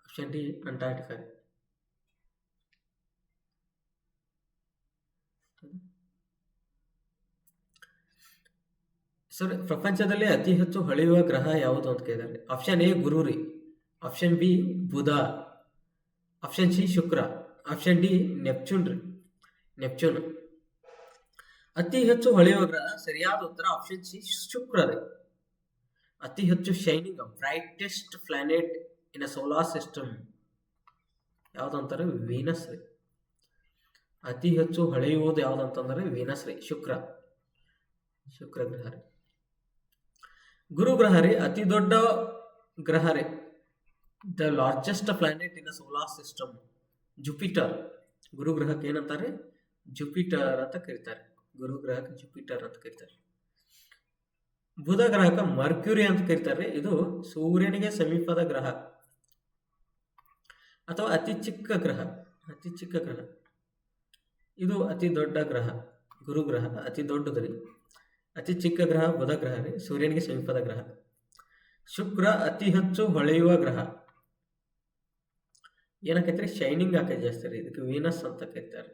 ಆಪ್ಷನ್ ಡಿ ಅಂಟಾರ್ಟಿಕಾ ರೀ. ಸರ್, ಪ್ರಪಂಚದಲ್ಲಿ ಅತಿ ಹೆಚ್ಚು ಹೊಳೆಯುವ ಗ್ರಹ ಯಾವುದು ಅಂತ ಕೇಳಿದ್ದಾರೆ. ಆಪ್ಷನ್ ಎ ಗುರು ರೀ. ಆಪ್ಷನ್ ಬಿ ಬುಧ. ಆಪ್ಷನ್ ಸಿ ಶುಕ್ರ. ಆಪ್ಷನ್ ಡಿ ನೆಪ್ಚೂನ್ ರೀ, ನೆಪ್ಚೂನ್. ಅತಿ ಹೆಚ್ಚು ಹೊಳೆಯುವ ಗ್ರಹ ಸರಿಯಾದ ಉತ್ತರ ಆಪ್ಷನ್ ಸಿ ಶುಕ್ರ ರೀ. ಅತಿ ಹೆಚ್ಚು ಶೈನಿಂಗ್ ಬ್ರೈಟೆಸ್ಟ್ ಪ್ಲಾನೆಟ್ ಇನ್ ಅ ಸೋಲಾರ್ ಸಿಸ್ಟಮ್ ಯಾವ್ದಂತಾರೆ? ವೀನಸ್ ರೀ. ಅತಿ ಹೆಚ್ಚು ಹೊಳೆಯುವುದು ಯಾವ್ದಂತಂದ್ರೆ ವೀನಸ್ ರೀ, ಶುಕ್ರ. ಶುಕ್ರ ಗ್ರಹ ರೀ. ಗುರು ಗ್ರಹ ರೀ ಅತಿ ದೊಡ್ಡ ಗ್ರಹ ರೀ. The largest planet in solar system Jupiter. ಗುರು ಗ್ರಹಕ್ಕೆ ಏನಂತಾರೆ? ಜುಪಿಟರ್ ಅಂತ ಕರೀತಾರೆ. ಗುರು ಗ್ರಹಕ್ಕೆ ಜುಪಿಟರ್ ಅಂತ ಕರೀತಾರೆ. ಬುಧ ಗ್ರಹಕ್ಕೆ ಮರ್ಕ್ಯೂರಿ ಅಂತ ಕರೀತಾರೆ. ಇದು ಸೂರ್ಯನಿಗೆ ಸಮೀಪದ ಗ್ರಹ ಅಥವಾ ಅತಿ ಚಿಕ್ಕ ಗ್ರಹ. ಅತಿ ಚಿಕ್ಕ ಗ್ರಹ. ಇದು ಅತಿ ದೊಡ್ಡ ಗ್ರಹ. ಗುರು ಗ್ರಹ ಅತಿ ದೊಡ್ಡದು ರೀ. ಅತಿ ಚಿಕ್ಕ ಗ್ರಹ ಬುಧ ಗ್ರಹ ರೀ, ಸೂರ್ಯನಿಗೆ ಸಮೀಪದ ಗ್ರಹ. ಶುಕ್ರ ಅತಿ ಹೆಚ್ಚು ಹೊಳೆಯುವ ಗ್ರಹ. ಏನಕ್ಕೈತ್ರಿ? ಶೈನಿಂಗ್ ಆಕೈತಿ ಜಾಸ್ತಿ ರೀ, ಇದಕ್ಕೆ ವೀನಸ್ ಅಂತ ಕರೀತಾರೆ.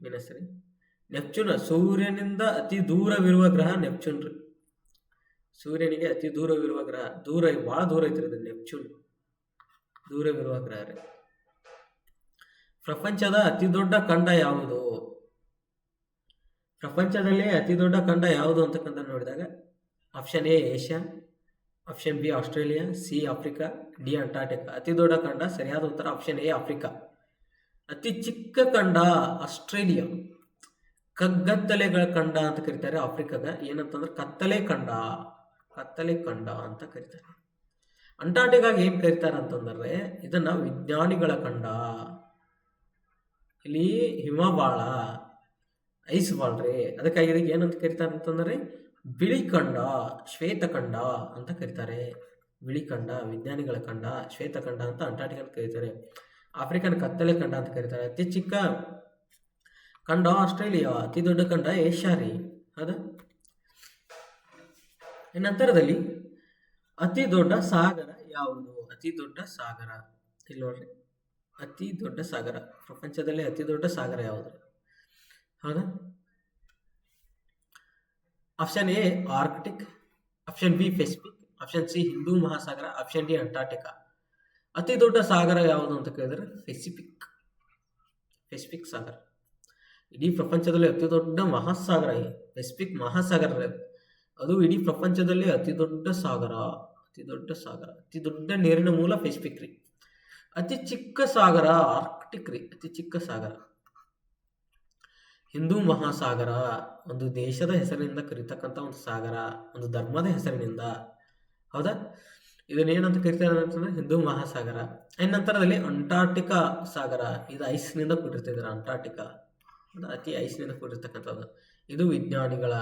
ವೀನಸ್ ರೀ. ನೆಪ್ಚೂನ್ ಸೂರ್ಯನಿಂದ ಅತಿ ದೂರವಿರುವ ಗ್ರಹ ನೆಪ್ಚೂನ್ ರೀ. ಸೂರ್ಯನಿಗೆ ಅತಿ ದೂರವಿರುವ ಗ್ರಹ, ಭಾಳ ದೂರ ಐತ್ರಿ ಇದು ನೆಪ್ಚೂನ್. ದೂರವಿರುವ ಗ್ರಹ ರೀ. ಪ್ರಪಂಚದ ಅತಿ ದೊಡ್ಡ ಖಂಡ ಯಾವುದು? ಪ್ರಪಂಚದಲ್ಲಿ ಅತಿ ದೊಡ್ಡ ಖಂಡ ಯಾವುದು ಅಂತಕ್ಕಂಥ ನೋಡಿದಾಗ option A Asia. Option B Australia. C Africa. D Antarctica. ಅತಿ ದೊಡ್ಡ ಖಂಡ ಸರಿಯಾದ ಉತ್ತರ ಆಪ್ಷನ್ ಎ ಆಫ್ರಿಕಾ. ಅತಿ ಚಿಕ್ಕ ಖಂಡ ಆಸ್ಟ್ರೇಲಿಯಾ. ಕಗ್ಗತ್ತಲೆಗಳ ಖಂಡ ಅಂತ ಕರೀತಾರೆ ಆಫ್ರಿಕಾಗ. ಏನಂತಂದ್ರೆ ಕತ್ತಲೆ ಖಂಡ. ಕತ್ತಲೆ ಖಂಡ ಅಂತ ಕರೀತಾರೆ. ಅಂಟಾರ್ಟಿಕಾಗ ಏನ್ ಕರೀತಾರೆ ಅಂತಂದ್ರೆ ಇದನ್ನ ವಿಜ್ಞಾನಿಗಳ ಖಂಡ. ಇಲ್ಲಿ ಹಿಮ ಬಾಳ, ಐಸ್ ಬಾಳ್ ರೀ. ಅದಕ್ಕಾಗಿ ಇದಕ್ಕೆ ಏನಂತ ಕರೀತಾರೆ ಅಂತಂದ್ರೆ ಬಿಳಿ ಖಂಡ, ಶ್ವೇತಖಂಡ ಅಂತ ಕರೀತಾರೆ. ಬಿಳಿ ಖಂಡ, ವಿಜ್ಞಾನಿಗಳ ಖಂಡ, ಶ್ವೇತಖಂಡ ಅಂತ ಅಂಟಾರ್ಟಿಕಾ ಕರೀತಾರೆ. ಆಫ್ರಿಕನ್ ಕತ್ತಲೆ ಖಂಡ ಅಂತ ಕರೀತಾರೆ. ಅತಿ ಚಿಕ್ಕ ಖಂಡ ಆಸ್ಟ್ರೇಲಿಯಾ, ಅತಿ ದೊಡ್ಡ ಖಂಡ ಏಷ್ಯಾ ರೀ, ಹೌದಾ? ನಂತರದಲ್ಲಿ ಅತಿ ದೊಡ್ಡ ಸಾಗರ ಯಾವುದು? ಅತಿ ದೊಡ್ಡ ಸಾಗರ ಇಲ್ಲಿ ನೋಡ್ರಿ. ಅತಿ ದೊಡ್ಡ ಸಾಗರ, ಪ್ರಪಂಚದಲ್ಲಿ ಅತಿ ದೊಡ್ಡ ಸಾಗರ ಯಾವುದು? ಹೌದಾ? Option A Arctic. Option B Pacific. Option C Hindu Mahasagara. Option D Antarctica. ಅತಿ ದೊಡ್ಡ ಸಾಗರ ಯಾವುದು ಅಂತ ಕೇಳಿದ್ರೆ ಪೆಸಿಫಿಕ್. ಪೆಸಿಫಿಕ್ ಸಾಗರ ಇಡೀ ಪ್ರಪಂಚದಲ್ಲಿ ಅತಿ ದೊಡ್ಡ ಮಹಾಸಾಗರ. ಪೆಸಿಫಿಕ್ ಮಹಾಸಾಗರ ಅದು ಇಡೀ ಪ್ರಪಂಚದಲ್ಲಿ ಅತಿ ದೊಡ್ಡ ಸಾಗರ. ಅತಿ ದೊಡ್ಡ ಸಾಗರ, ಅತಿ ದೊಡ್ಡ ನೀರಿನ ಮೂಲ ಪೆಸಿಫಿಕ್ ರೀ. ಅತಿ ಚಿಕ್ಕ ಸಾಗರ ಆರ್ಕ್ಟಿಕ್ ರೀ. ಅತಿ ಚಿಕ್ಕ ಸಾಗರ ಹಿಂದೂ ಮಹಾಸಾಗರ. ಒಂದು ದೇಶದ ಹೆಸರಿನಿಂದ ಕರೀತಕ್ಕಂಥ ಒಂದು ಸಾಗರ, ಒಂದು ಧರ್ಮದ ಹೆಸರಿನಿಂದ, ಹೌದಾ? ಇದನ್ನೇನಂತ ಕರಿತಾರೆ ಅಂತಂದ್ರೆ ಹಿಂದೂ ಮಹಾಸಾಗರ. ನಂತರದಲ್ಲಿ ಅಂಟಾರ್ಟಿಕಾ ಸಾಗರ. ಇದು ಐಸ್ನಿಂದ ಕೂಡಿರ್ತಿದ್ದಾರೆ ಅಂಟಾರ್ಟಿಕಾ. ಅತಿ ಐಸ್ನಿಂದ ಕೂಡಿರ್ತಕ್ಕಂಥದ್ದು. ಇದು ವಿಜ್ಞಾನಿಗಳ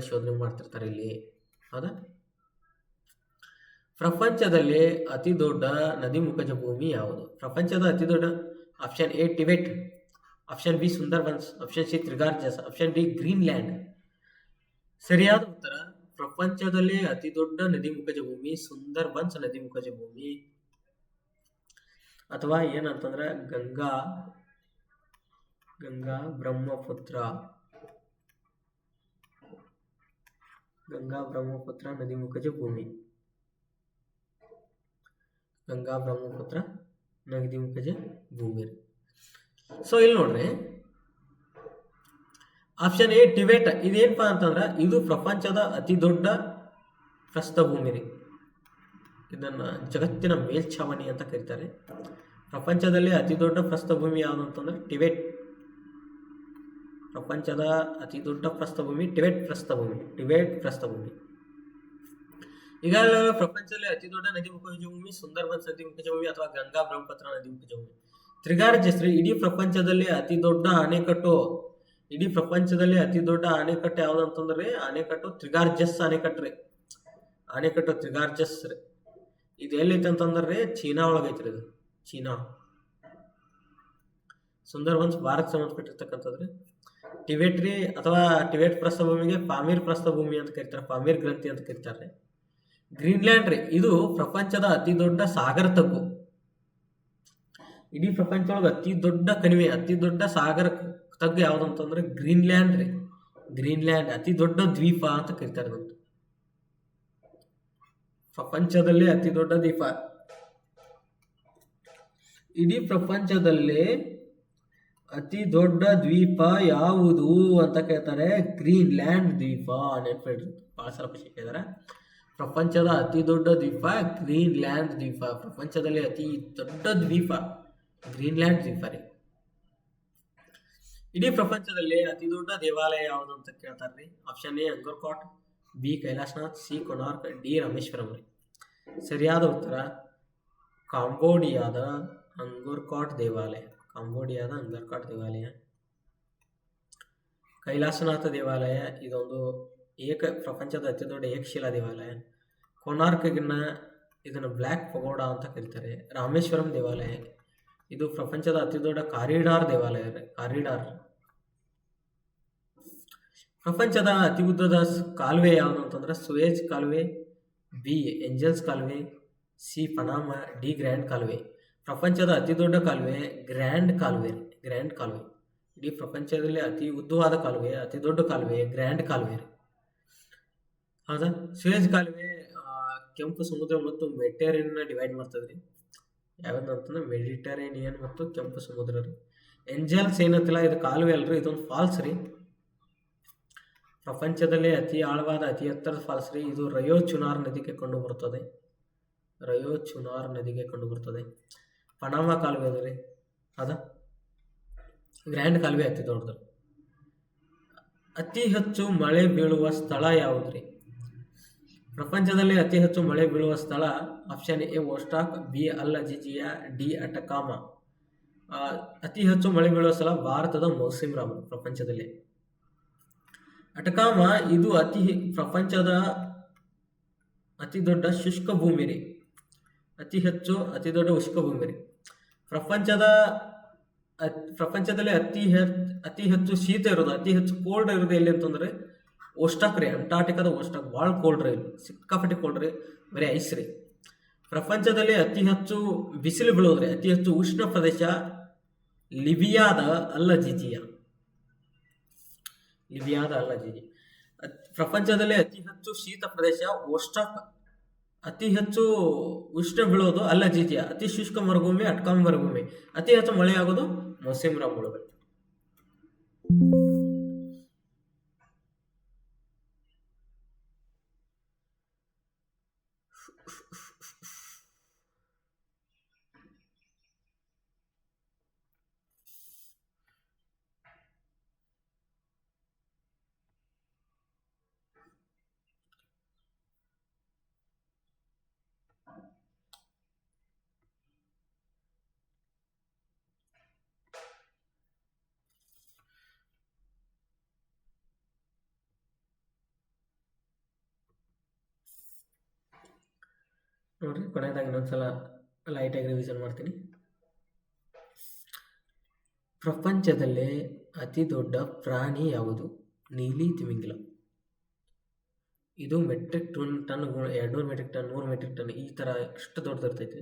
ಶೋಧನೆ ಮಾಡ್ತಿರ್ತಾರೆ ಇಲ್ಲಿ, ಹೌದಾ? ಪ್ರಪಂಚದಲ್ಲಿ ಅತಿ ದೊಡ್ಡ ನದಿ ಮುಖಜ ಭೂಮಿ ಯಾವುದು? ಪ್ರಪಂಚದ ಅತಿ ದೊಡ್ಡ option A Tibet. Option B Sundarbans. Option C Three Gorges. Option D Greenland. ಸರಿಯಾದ ಉತ್ತರ ಪ್ರಪಂಚದಲ್ಲಿ ಅತಿ ದೊಡ್ಡ ನದಿ ಮುಖಜ ಭೂಮಿ ಸುಂದರ್ಬನ್ಸ್ ನದಿ ಮುಖಜ ಭೂಮಿ, ಅಥವಾ ಏನಂತಂದ್ರೆ ಗಂಗಾ ಬ್ರಹ್ಮಪುತ್ರ ನದಿ ಮುಖಜ ಭೂಮಿ. ಗಂಗಾ ಬ್ರಹ್ಮಪುತ್ರ ನದಿ ಮುಖಜ ಭೂಮಿ. ಸೊ ಇಲ್ಲಿ ನೋಡ್ರಿ, ಆಪ್ಷನ್ ಎ ಟಿಬೆಟ್. ಇದೇನಪ್ಪಾ ಅಂತಂದ್ರೆ ಇದು ಪ್ರಪಂಚದ ಅತಿ ದೊಡ್ಡ ಪ್ರಸ್ಥಭೂಮಿ ರೀ. ಇದನ್ನ ಜಗತ್ತಿನ ಮೇಲ್ಛಾವಣಿ ಅಂತ ಕರೀತಾರೆ. ಪ್ರಪಂಚದಲ್ಲಿ ಅತಿ ದೊಡ್ಡ ಪ್ರಸ್ಥಭೂಮಿ ಯಾವುದು ಅಂತಂದ್ರೆ ಟಿಬೆಟ್. ಪ್ರಪಂಚದ ಅತಿ ದೊಡ್ಡ ಪ್ರಸ್ಥಭೂಮಿ ಟಿಬೆಟ್ ಪ್ರಸ್ಥಭೂಮಿ. ಈಗ ಪ್ರಪಂಚದಲ್ಲಿ ಅತಿ ದೊಡ್ಡ ನದಿ ಮುಖಜ ಭೂಮಿ ಸುಂದರ್ಬನ್ಸ್ ನದಿ ಮುಖಜ ಭೂಮಿ ಅಥವಾ ಗಂಗಾ ಬ್ರಹ್ಮಪುತ್ರ ನದಿ ಮುಖಜ ಭೂಮಿ. ತ್ರಿಗಾರ್ಜಸ್ರಿ ಇಡೀ ಪ್ರಪಂಚದಲ್ಲಿ ಅತಿ ದೊಡ್ಡ ಅಣೆಕಟ್ಟು. ಇಡೀ ಪ್ರಪಂಚದಲ್ಲಿ ಅತಿ ದೊಡ್ಡ ಅಣೆಕಟ್ಟು ಯಾವ್ದಂತಂದ್ರಿ ಅಣೆಕಟ್ಟು ತ್ರಿಗಾರ್ಜಸ್ ಅಣೆಕಟ್ರಿ. ಅಣೆಕಟ್ಟು ತ್ರಿಗಾರ್ಜಸ್ ರೀ. ಇದು ಎಲ್ಲೈತೆ ಅಂತಂದ್ರಿ ಚೀನಾ ಒಳಗೈತ್ರಿ. ಇದು ಚೀನಾ. ಸುಂದರ್ಬನ್ಸ್ ಭಾರತ ಸಂಬಂಧಪಟ್ಟಿರ್ತಕ್ಕಂಥದ್ರಿ. ಟಿಬೆಟ್ ರೀ ಅಥವಾ ಟಿಬೆಟ್ ಪ್ರಸ್ಥಭೂಮಿಗೆ ಪಾಮೀರ್ ಪ್ರಸ್ಥಭೂಮಿ ಅಂತ ಕರೀತಾರೆ. ಪಾಮೀರ್ ಗ್ರಂಥಿ ಅಂತ ಕರೀತಾರೆ. ಗ್ರೀನ್ಲ್ಯಾಂಡ್ ರೀ ಇದು ಪ್ರಪಂಚದ ಅತಿ ದೊಡ್ಡ ಸಾಗರ ತಗ್ಗು. ಇಡೀ ಪ್ರಪಂಚದೊಳಗೆ ಅತಿ ದೊಡ್ಡ ಕಣಿವೆ ಅತಿ ದೊಡ್ಡ ಸಾಗರ ತಗ್ಗು ಯಾವ್ದಂತಂದ್ರೆ ಗ್ರೀನ್ಲ್ಯಾಂಡ್ ರೀ. ಗ್ರೀನ್ಲ್ಯಾಂಡ್ ಅತಿ ದೊಡ್ಡ ದ್ವೀಪ ಅಂತ ಕರೀತಾರೆ. ಅದೊಂದು ಪ್ರಪಂಚದಲ್ಲೇ ಅತಿ ದೊಡ್ಡ ದ್ವೀಪ. ಇಡೀ ಪ್ರಪಂಚದಲ್ಲೇ ಅತಿ ದೊಡ್ಡ ದ್ವೀಪ ಯಾವುದು ಅಂತ ಕೇಳ್ತಾರೆ. ಗ್ರೀನ್ಲ್ಯಾಂಡ್ ದ್ವೀಪ. ನೆನಪಿಡ್ರಿ, ಭಾಳ ಸಲ ಖುಷಿ ಕೇಳಿದಾರೆ. ಪ್ರಪಂಚದ ಅತಿ ದೊಡ್ಡ ದ್ವೀಪ ಗ್ರೀನ್ಲ್ಯಾಂಡ್ ದ್ವೀಪ. ಪ್ರಪಂಚದಲ್ಲಿ ಅತಿ ದೊಡ್ಡ ದ್ವೀಪ ಗ್ರೀನ್ಲ್ಯಾಂಡ್ ದ್ವೀಪ ರೀ. ಇಡೀ ಪ್ರಪಂಚದಲ್ಲಿ ಅತಿ ದೊಡ್ಡ ದೇವಾಲಯ ಯಾವುದು ಅಂತ ಕೇಳ್ತಾರ್ರಿ. Option A Angkor Wat, B Kailasanath, C Konark, D Rameswaram ರೀ. ಸರಿಯಾದ ಉತ್ತರ ಕಾಂಬೋಡಿಯಾದ ಅಂಗರ್ ಕೋಟ್ ದೇವಾಲಯ. ಕಾಂಬೋಡಿಯಾದ ಅಂಗರ್ ಕೋಟ್ ದೇವಾಲಯ. ಕೈಲಾಸನಾಥ ದೇವಾಲಯ ಇದೊಂದು ಪ್ರಪಂಚದ ಅತಿ ದೊಡ್ಡ ಏಕಶಿಲಾ ದೇವಾಲಯ. ಕೊನಾರ್ಕ್ಗಿನ್ನ ಇದನ್ನು ಬ್ಲ್ಯಾಕ್ ಪಗೋಡಾ ಅಂತ ಕರೀತಾರೆ. ರಾಮೇಶ್ವರಂ ದೇವಾಲಯ ಇದು ಪ್ರಪಂಚದ ಅತಿ ದೊಡ್ಡ ಕಾರಿಡಾರ್ ದೇವಾಲಯ. ಕಾರಿಡಾರ್. ಪ್ರಪಂಚದ ಅತಿ ಉದ್ದದ ಕಾಲುವೆ ಯಾವುದು ಅಂತಂದ್ರೆ ಸುಯೇಜ್ ಕಾಲುವೆ, ಬಿ ಏಂಜಲ್ಸ್ ಕಾಲುವೆ, ಸಿ ಪನಾಮ, ಡಿ ಗ್ರ್ಯಾಂಡ್ ಕಾಲುವೆ. ಪ್ರಪಂಚದ ಅತಿ ದೊಡ್ಡ ಕಾಲುವೆ ಗ್ರ್ಯಾಂಡ್ ಕಾಲುವೆ. ಗ್ರ್ಯಾಂಡ್ ಕಾಲುವೆ ಇಡೀ ಪ್ರಪಂಚದಲ್ಲಿ ಅತಿ ಉದ್ದವಾದ ಕಾಲುವೆ, ಅತಿ ದೊಡ್ಡ ಕಾಲುವೆ ಗ್ರ್ಯಾಂಡ್ ಕಾಲುವೆ. ಹೌದಾ. ಸುಯೇಜ್ ಕಾಲುವೆ ಕೆಂಪು ಸಮುದ್ರ ಮತ್ತು ಮೆಡಿಟರೇನಿಯನ್ ಡಿವೈಡ್ ಮಾಡ್ತದ್ರಿ. ಯಾವ್ದು ಅಂತಂದ್ರೆ ಮೆಡಿಟರೇನಿಯನ್ ಮತ್ತು ಕೆಂಪು ಸಮುದ್ರ ರೀ. ಏಂಜಲ್ಸ್ ಏನಂತಿಲ್ಲ, ಇದು ಕಾಲುವೆ ಅಲ್ರಿ, ಇದೊಂದು ಫಾಲ್ಸ್ ರೀ. ಪ್ರಪಂಚದಲ್ಲೇ ಅತಿ ಆಳವಾದ ಅತಿ ಎತ್ತರದ ಫಾಲ್ಸ್ ರೀ. ಇದು ರಯೋ ಚುನಾರ್ ನದಿಗೆ ಕಂಡು ಬರುತ್ತದೆ. ರಯೋ ಚುನಾರ್ ನದಿಗೆ ಕಂಡು ಬರುತ್ತದೆ. ಪನಾಮ ಕಾಲುವೆ ಅದು ರೀ. ಹೌದಾ. ಗ್ರ್ಯಾಂಡ್ ಕಾಲುವೆ ಅತಿ ದೊಡ್ಡದು. ಅತಿ ಹೆಚ್ಚು ಮಳೆ ಬೀಳುವ ಸ್ಥಳ ಯಾವುದ್ರಿ? ಪ್ರಪಂಚದಲ್ಲಿ ಅತಿ ಹೆಚ್ಚು ಮಳೆ ಬೀಳುವ ಸ್ಥಳ ಆಪ್ಷನ್ ಎ ವೋಸ್ಟಾಕ್, ಬಿ ಅಲ್ ಅಜಿಜಿಯಾ, ಡಿ ಅಟಕಾಮ. ಅತಿ ಹೆಚ್ಚು ಮಳೆ ಬೀಳುವ ಸ್ಥಳ ಭಾರತದ ಮೌಸಿಮ್ರಾಮ್. ಪ್ರಪಂಚದಲ್ಲಿ ಅಟಕಾಮ ಇದು ಪ್ರಪಂಚದ ಅತಿ ದೊಡ್ಡ ಶುಷ್ಕ ಭೂಮಿ ರೀ. ಅತಿ ದೊಡ್ಡ ಶುಷ್ಕ ಭೂಮಿ ರೀ. ಪ್ರಪಂಚದಲ್ಲಿ ಅತಿ ಹೆಚ್ಚು ಶೀತ ಇರೋದು, ಅತಿ ಹೆಚ್ಚು ಕೋಲ್ಡ್ ಇರೋದು ಎಲ್ಲಿ ಅಂತಂದ್ರೆ ಓಸ್ಟಾಕ್ ರೀ. ಅಂಟಾರ್ಟಿಕಾದ ಓಸ್ಟಾಕ್ ಭಾಳ ಕೋಲ್ಡ್ ರೀ. ಸಿಕ್ಕಾಪಟ್ಟಿ ಕೋಲ್ಡ್ ರೀ, ಬರೀ ಐಸ್ ರೀ. ಪ್ರಪಂಚದಲ್ಲಿ ಅತಿ ಹೆಚ್ಚು ಬಿಸಿಲು ಬೀಳೋದ್ರಿ, ಅತಿ ಹೆಚ್ಚು ಉಷ್ಣ ಪ್ರದೇಶ ಲಿಬಿಯಾದ ಅಲ್ ಅಜಿಜಿಯಾ. ಪ್ರಪಂಚದಲ್ಲಿ ಅತಿ ಹೆಚ್ಚು ಶೀತ ಪ್ರದೇಶ ಓಸ್ಟಾಕ್. ಅತಿ ಹೆಚ್ಚು ಉಷ್ಣ ಬೀಳೋದು ಅಲ್ ಅಜಿಜಿಯಾ. ಅತಿ ಶುಷ್ಕ ಮರುಭೂಮಿ ಅಟ್ಕಾಮ್ ಮರುಭೂಮಿ. ಅತಿ ಹೆಚ್ಚು ಮಳೆ ಆಗೋದು ಮೌಸಿಮ್ರಾಮ್ ಒಳಗೆ. ನೋಡ್ರಿ, ಕೊನೆಯದಾಗಿ ಇನ್ನೊಂದ್ಸಲ ಲೈಟಾಗಿ ರಿವಿಷನ್ ಮಾಡ್ತೀನಿ. ಪ್ರಪಂಚದಲ್ಲೇ ಅತಿ ದೊಡ್ಡ ಪ್ರಾಣಿ ಯಾವುದು? ನೀಲಿ ತಿಮಿಂಗಿಲ. ಇದು metric ton 200 metric ton, 100 metric ton ಈ ಥರ ಅಷ್ಟು ದೊಡ್ಡದಿರ್ತೈತಿ.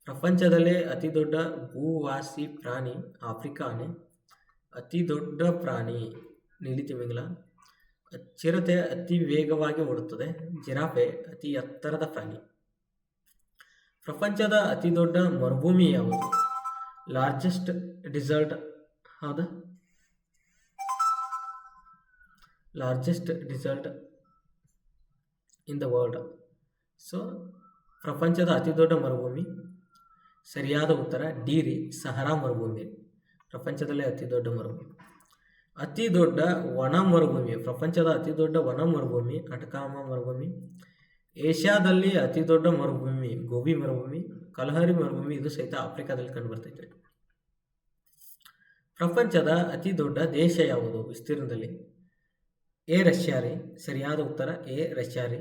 ಪ್ರಪಂಚದಲ್ಲೇ ಅತಿ ದೊಡ್ಡ ಭೂವಾಸಿ ಪ್ರಾಣಿ ಆಫ್ರಿಕಾ ಆನೆ. ಅತಿ ದೊಡ್ಡ ಪ್ರಾಣಿ ನೀಲಿ ತಿಮಿಂಗಿಲ. ಚಿರತೆ ಅತಿ ವೇಗವಾಗಿ ಓಡುತ್ತದೆ. ಜಿರಾಫೆ ಅತಿ ಎತ್ತರದ ಪ್ರಾಣಿ. ಪ್ರಪಂಚದ ಅತಿ ದೊಡ್ಡ ಮರುಭೂಮಿ ಯಾವುದು? Largest desert. ಹೌದಾ. Largest desert in the world. So ಪ್ರಪಂಚದ ಅತಿ ದೊಡ್ಡ ಮರುಭೂಮಿ ಸರಿಯಾದ ಉತ್ತರ ಡಿ ರೀ, ಸಹರಾ ಮರುಭೂಮಿ. ಪ್ರಪಂಚದಲ್ಲೇ ಅತಿ ದೊಡ್ಡ ಮರುಭೂಮಿ. ಅತಿ ದೊಡ್ಡ ವನ ಮರುಭೂಮಿ, ಪ್ರಪಂಚದ ಅತಿ ದೊಡ್ಡ ವನ ಮರುಭೂಮಿ ಅಟಕಾಮ ಮರುಭೂಮಿ. ಏಷ್ಯಾದಲ್ಲಿ ಅತಿ ದೊಡ್ಡ ಮರುಭೂಮಿ ಗೋಬಿ ಮರುಭೂಮಿ, ಕಲಹರಿ ಮರುಭೂಮಿ ಇದು ಸಹಿತ ಆಫ್ರಿಕಾದಲ್ಲಿ ಕಂಡು ಬರ್ತೈತೆ. ಪ್ರಪಂಚದ ಅತಿ ದೊಡ್ಡ ದೇಶ ಯಾವುದು ವಿಸ್ತೀರ್ಣದಲ್ಲಿ? ಎ ರಷ್ಯಾ ರೀ. ಸರಿಯಾದ ಉತ್ತರ ಎ ರಷ್ಯಾ ರೀ.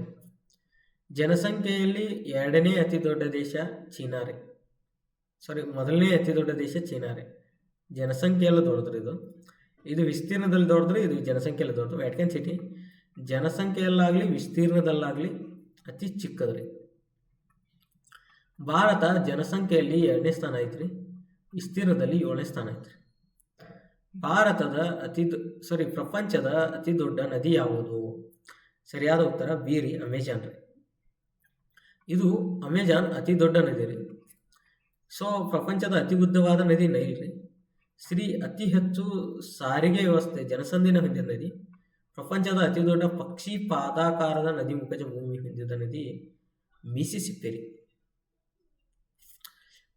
ಜನಸಂಖ್ಯೆಯಲ್ಲಿ ಎರಡನೇ ಅತಿ ದೊಡ್ಡ ದೇಶ ಚೀನಾ ರೀ. ಮೊದಲನೇ ಅತಿ ದೊಡ್ಡ ದೇಶ ಚೀನಾ ರೀ. ಜನಸಂಖ್ಯೆಯಲ್ಲ ದೊಡ್ಡದ್ರಿ ಇದು ವಿಸ್ತೀರ್ಣದಲ್ಲಿ ದೊಡ್ಡದ್ರಿ, ಇದು ಜನಸಂಖ್ಯೆಯಲ್ಲಿ ದೊಡ್ಡದು. ವ್ಯಾಟಿಕನ್ ಸಿಟಿ ಜನಸಂಖ್ಯೆಯಲ್ಲಾಗಲಿ ವಿಸ್ತೀರ್ಣದಲ್ಲಾಗಲಿ ಅತಿ ಚಿಕ್ಕದ್ರಿ. ಭಾರತ ಜನಸಂಖ್ಯೆಯಲ್ಲಿ 2ನೇ ಸ್ಥಾನ ಐತ್ರಿ, ವಿಸ್ತೀರ್ಣದಲ್ಲಿ 7ನೇ ಸ್ಥಾನ ಐತ್ರಿ. ಪ್ರಪಂಚದ ಅತಿ ದೊಡ್ಡ ನದಿ ಯಾವುದು? ಸರಿಯಾದ ಉತ್ತರ ಬಿ ರೀ, ಅಮೆಜಾನ್ ರೀ. ಇದು ಅಮೆಜಾನ್ ಅತಿ ದೊಡ್ಡ ನದಿ ರೀ. ಪ್ರಪಂಚದ ಅತಿ ಉದ್ದವಾದ ನದಿ ನೈಲ್ ರೀ. ಅತಿ ಹೆಚ್ಚು ಸಾರಿಗೆ ವ್ಯವಸ್ಥೆ ಜನಸಂದಿನ ಹೊಂದಿದ ನದಿ. ಪ್ರಪಂಚದ ಅತಿ ದೊಡ್ಡ ಪಕ್ಷಿ ಪಾದಾಕಾರದ ನದಿ ಮುಖಜ ಭೂಮಿ ಹೊಂದಿದ ನದಿ ಮಿಸಿಸಿಪ್ಪಿ ರೀ.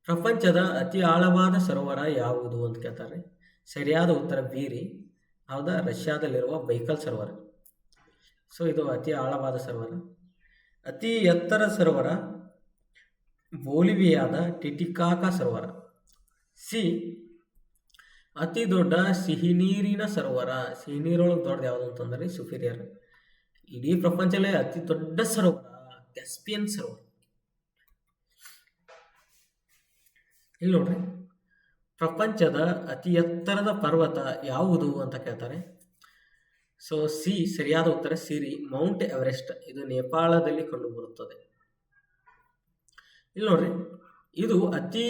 ಪ್ರಪಂಚದ ಅತಿ ಆಳವಾದ ಸರೋವರ ಯಾವುದು ಅಂತ ಕೇಳ್ತಾರೆ. ಸರಿಯಾದ ಉತ್ತರ ಬಿ ರೀ. ಹೌದಾ, ರಷ್ಯಾದಲ್ಲಿರುವ ಬೈಕಲ್ ಸರೋವರ. ಇದು ಅತಿ ಆಳವಾದ ಸರೋವರ. ಅತಿ ಎತ್ತರ ಸರೋವರ ಬೋಲಿವಿಯಾದ ಟಿಟಿಕಾಕಾ ಸರೋವರ. ಸಿ ಅತಿ ದೊಡ್ಡ ಸಿಹಿ ನೀರಿನ ಸರೋವರ. ಸಿಹಿ ನೀರೊಳಗೆ ದೊಡ್ಡದು ಯಾವುದು ಅಂತಂದ್ರೆ ಸುಪೀರಿಯರ್. ಇಡೀ ಪ್ರಪಂಚದಲ್ಲೇ ಅತಿ ದೊಡ್ಡ ಸರೋವರ ಕ್ಯಾಸ್ಪಿಯನ್ ಸರೋವರ. ಇಲ್ಲಿ ನೋಡ್ರಿ, ಪ್ರಪಂಚದ ಅತಿ ಎತ್ತರದ ಪರ್ವತ ಯಾವುದು ಅಂತ ಕೇಳ್ತಾರೆ. ಸಿ ಸರಿಯಾದ ಉತ್ತರ ಸಿರಿ, ಮೌಂಟ್ ಎವರೆಸ್ಟ್. ಇದು ನೇಪಾಳದಲ್ಲಿ ಕಂಡು ಬರುತ್ತದೆ. ಇಲ್ಲಿ ನೋಡ್ರಿ, ಇದು ಅತಿ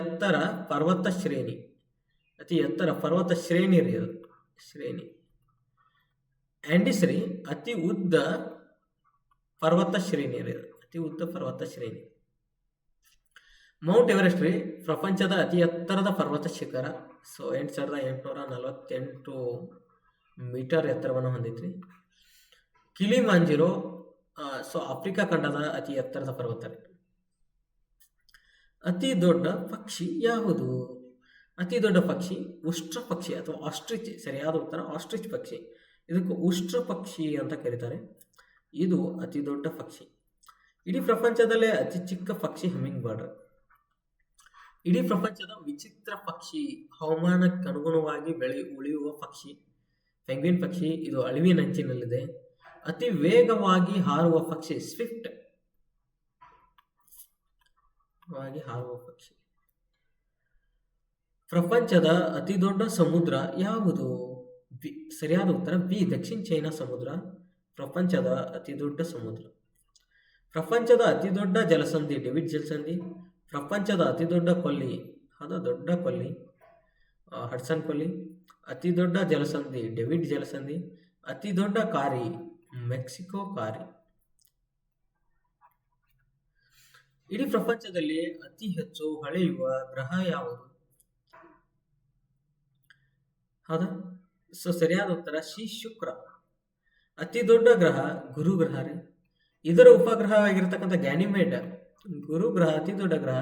ಎತ್ತರ ಪರ್ವತ ಶ್ರೇಣಿ. ಅತಿ ಎತ್ತರ ಪರ್ವತ ಶ್ರೇಣಿ ರೀ ಅದು. ಶ್ರೇಣಿ ಆಂಡಿಸ್ ರೀ, ಅತಿ ಉದ್ದ ಪರ್ವತ ಶ್ರೇಣಿ ರೀ. ಅತಿ ಉದ್ದ ಪರ್ವತ ಶ್ರೇಣಿ. ಮೌಂಟ್ ಎವರೆಸ್ಟ್ ರೀ, ಪ್ರಪಂಚದ ಅತಿ ಎತ್ತರದ ಪರ್ವತ ಶಿಖರ. 8848 ಮೀಟರ್ ಎತ್ತರವನ್ನು ಹೊಂದಿದ್ರಿ. ಕಿಲಿಮಾಂಜರೋ ಆಫ್ರಿಕಾ ಖಂಡದ ಅತಿ ಎತ್ತರದ ಪರ್ವತ ರೀ. ಅತಿ ದೊಡ್ಡ ಪಕ್ಷಿ ಯಾವುದು? ಅತಿ ದೊಡ್ಡ ಪಕ್ಷಿ ಉಷ್ಟ್ರ ಪಕ್ಷಿ ಅಥವಾ ಆಸ್ಟ್ರಿಚ್. ಸರಿಯಾದ ಉತ್ತರ ಆಸ್ಟ್ರಿಚ್ ಪಕ್ಷಿ. ಇದಕ್ಕೆ ಉಷ್ಟ್ರ ಪಕ್ಷಿ ಅಂತ ಕರೀತಾರೆ. ಇದು ಅತಿ ದೊಡ್ಡ ಪಕ್ಷಿ. ಇಡೀ ಪ್ರಪಂಚದಲ್ಲೇ ಅತಿ ಚಿಕ್ಕ ಪಕ್ಷಿ ಹಮ್ಮಿಂಗ್ ಬರ್ಡ್. ಇಡೀ ಪ್ರಪಂಚದ ವಿಚಿತ್ರ ಪಕ್ಷಿ, ಹವಾಮಾನಕ್ಕೆ ಅನುಗುಣವಾಗಿ ಉಳಿಯುವ ಪಕ್ಷಿ ಪೆಂಗ್ವಿನ್ ಪಕ್ಷಿ. ಇದು ಅಳಿವಿನಂಚಿನಲ್ಲಿದೆ. ಅತಿ ವೇಗವಾಗಿ ಹಾರುವ ಪಕ್ಷಿ ಸ್ವಿಫ್ಟ್. ಹಾರುವ ಪಕ್ಷಿ. ಪ್ರಪಂಚದ ಅತಿ ದೊಡ್ಡ ಸಮುದ್ರ ಯಾವುದು? ಸರಿಯಾದ ಉತ್ತರ ಬಿ, ದಕ್ಷಿಣ ಚೈನಾ ಸಮುದ್ರ ಪ್ರಪಂಚದ ಅತಿ ದೊಡ್ಡ ಸಮುದ್ರ. ಪ್ರಪಂಚದ ಅತಿ ದೊಡ್ಡ ಜಲಸಂಧಿ ಡೇವಿಡ್ ಜಲಸಂಧಿ. ಪ್ರಪಂಚದ ಅತಿ ದೊಡ್ಡ ಕೊಲ್ಲಿ, ದೊಡ್ಡ ಕೊಲ್ಲಿ ಹಡ್ಸನ್ ಕೊಲ್ಲಿ. ಅತಿ ದೊಡ್ಡ ಜಲಸಂಧಿ ಡೇವಿಡ್ ಜಲಸಂಧಿ. ಅತಿ ದೊಡ್ಡ ಕಾರಿ ಮೆಕ್ಸಿಕೋ ಕಾರಿ. ಇಡೀ ಪ್ರಪಂಚದಲ್ಲಿ ಅತಿ ಹೆಚ್ಚು ಹೊಳೆಯುವ ಗ್ರಹ ಯಾವುದು? ಸರಿಯಾದ ಉತ್ತರ ಸಿ, ಶುಕ್ರ. ಅತಿ ದೊಡ್ಡ ಗ್ರಹ ಗುರು ಗ್ರಹ ರೀ. ಇದರ ಉಪಗ್ರಹವಾಗಿರ್ತಕ್ಕಂಥ ಗ್ಯಾನಿಮೇಡ್. ಗುರು ಗ್ರಹ ಅತಿ ದೊಡ್ಡ ಗ್ರಹ.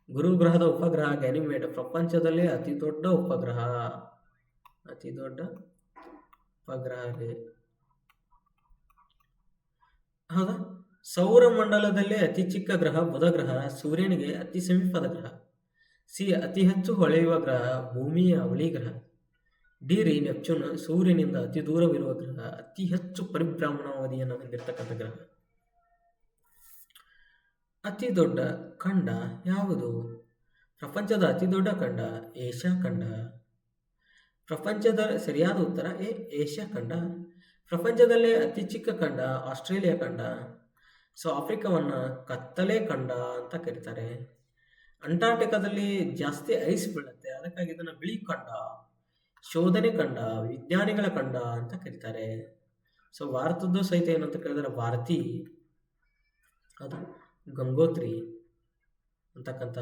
ಗುರು ಗ್ರಹದ ಉಪಗ್ರಹ ಗ್ಯಾನಿಮೇಡ್ ಪ್ರಪಂಚದಲ್ಲೇ ಅತಿ ದೊಡ್ಡ ಉಪಗ್ರಹ. ಅತಿ ದೊಡ್ಡ ಉಪಗ್ರಹ ರೀ. ಸೌರಮಂಡಲದಲ್ಲೇ ಅತಿ ಚಿಕ್ಕ ಗ್ರಹ ಬುಧ ಗ್ರಹ, ಸೂರ್ಯನಿಗೆ ಅತಿ ಸಮೀಪದ ಗ್ರಹ. ಸಿ ಅತಿ ಹೆಚ್ಚು ಹೊಳೆಯುವ ಗ್ರಹ ಭೂಮಿಯ ಅವಳಿ ಗ್ರಹ. ಡಿ ರೀ, ನೆಪ್ಚೂನ್. ಸೂರ್ಯನಿಂದ ಅತಿ ದೂರವಿರುವ ಗ್ರಹ, ಅತಿ ಹೆಚ್ಚು ಪರಿಭ್ರಮಣಾವಧಿಯನ್ನು ಹೊಂದಿರತಕ್ಕಂಥ ಗ್ರಹ. ಅತಿ ದೊಡ್ಡ ಖಂಡ ಯಾವುದು? ಪ್ರಪಂಚದ ಅತಿ ದೊಡ್ಡ ಖಂಡ ಏಷ್ಯಾ ಖಂಡ. ಸರಿಯಾದ ಉತ್ತರ ಎ, ಏಷ್ಯಾ ಖಂಡ. ಪ್ರಪಂಚದಲ್ಲೇ ಅತಿ ಚಿಕ್ಕ ಖಂಡ ಆಸ್ಟ್ರೇಲಿಯಾ ಖಂಡ. ಆಫ್ರಿಕಾವನ್ನ ಕತ್ತಲೆ ಖಂಡ ಅಂತ ಕರೀತಾರೆ. ಅಂಟಾರ್ಟಿಕಾದಲ್ಲಿ ಜಾಸ್ತಿ ಐಸ್ ಬೀಳುತ್ತೆ, ಅದಕ್ಕಾಗಿ ಇದನ್ನ ಬಿಳಿ ಖಂಡ, ಶೋಧನೆ ಖಂಡ, ವಿಜ್ಞಾನಿಗಳ ಖಂಡ ಅಂತ ಕರೀತಾರೆ. ಭಾರತದ್ದು ಸಹಿತ ಏನಂತ ಕೇಳಿದ್ರೆ ಭಾರತಿ, ಗಂಗೋತ್ರಿ ಅಂತಕ್ಕಂಥ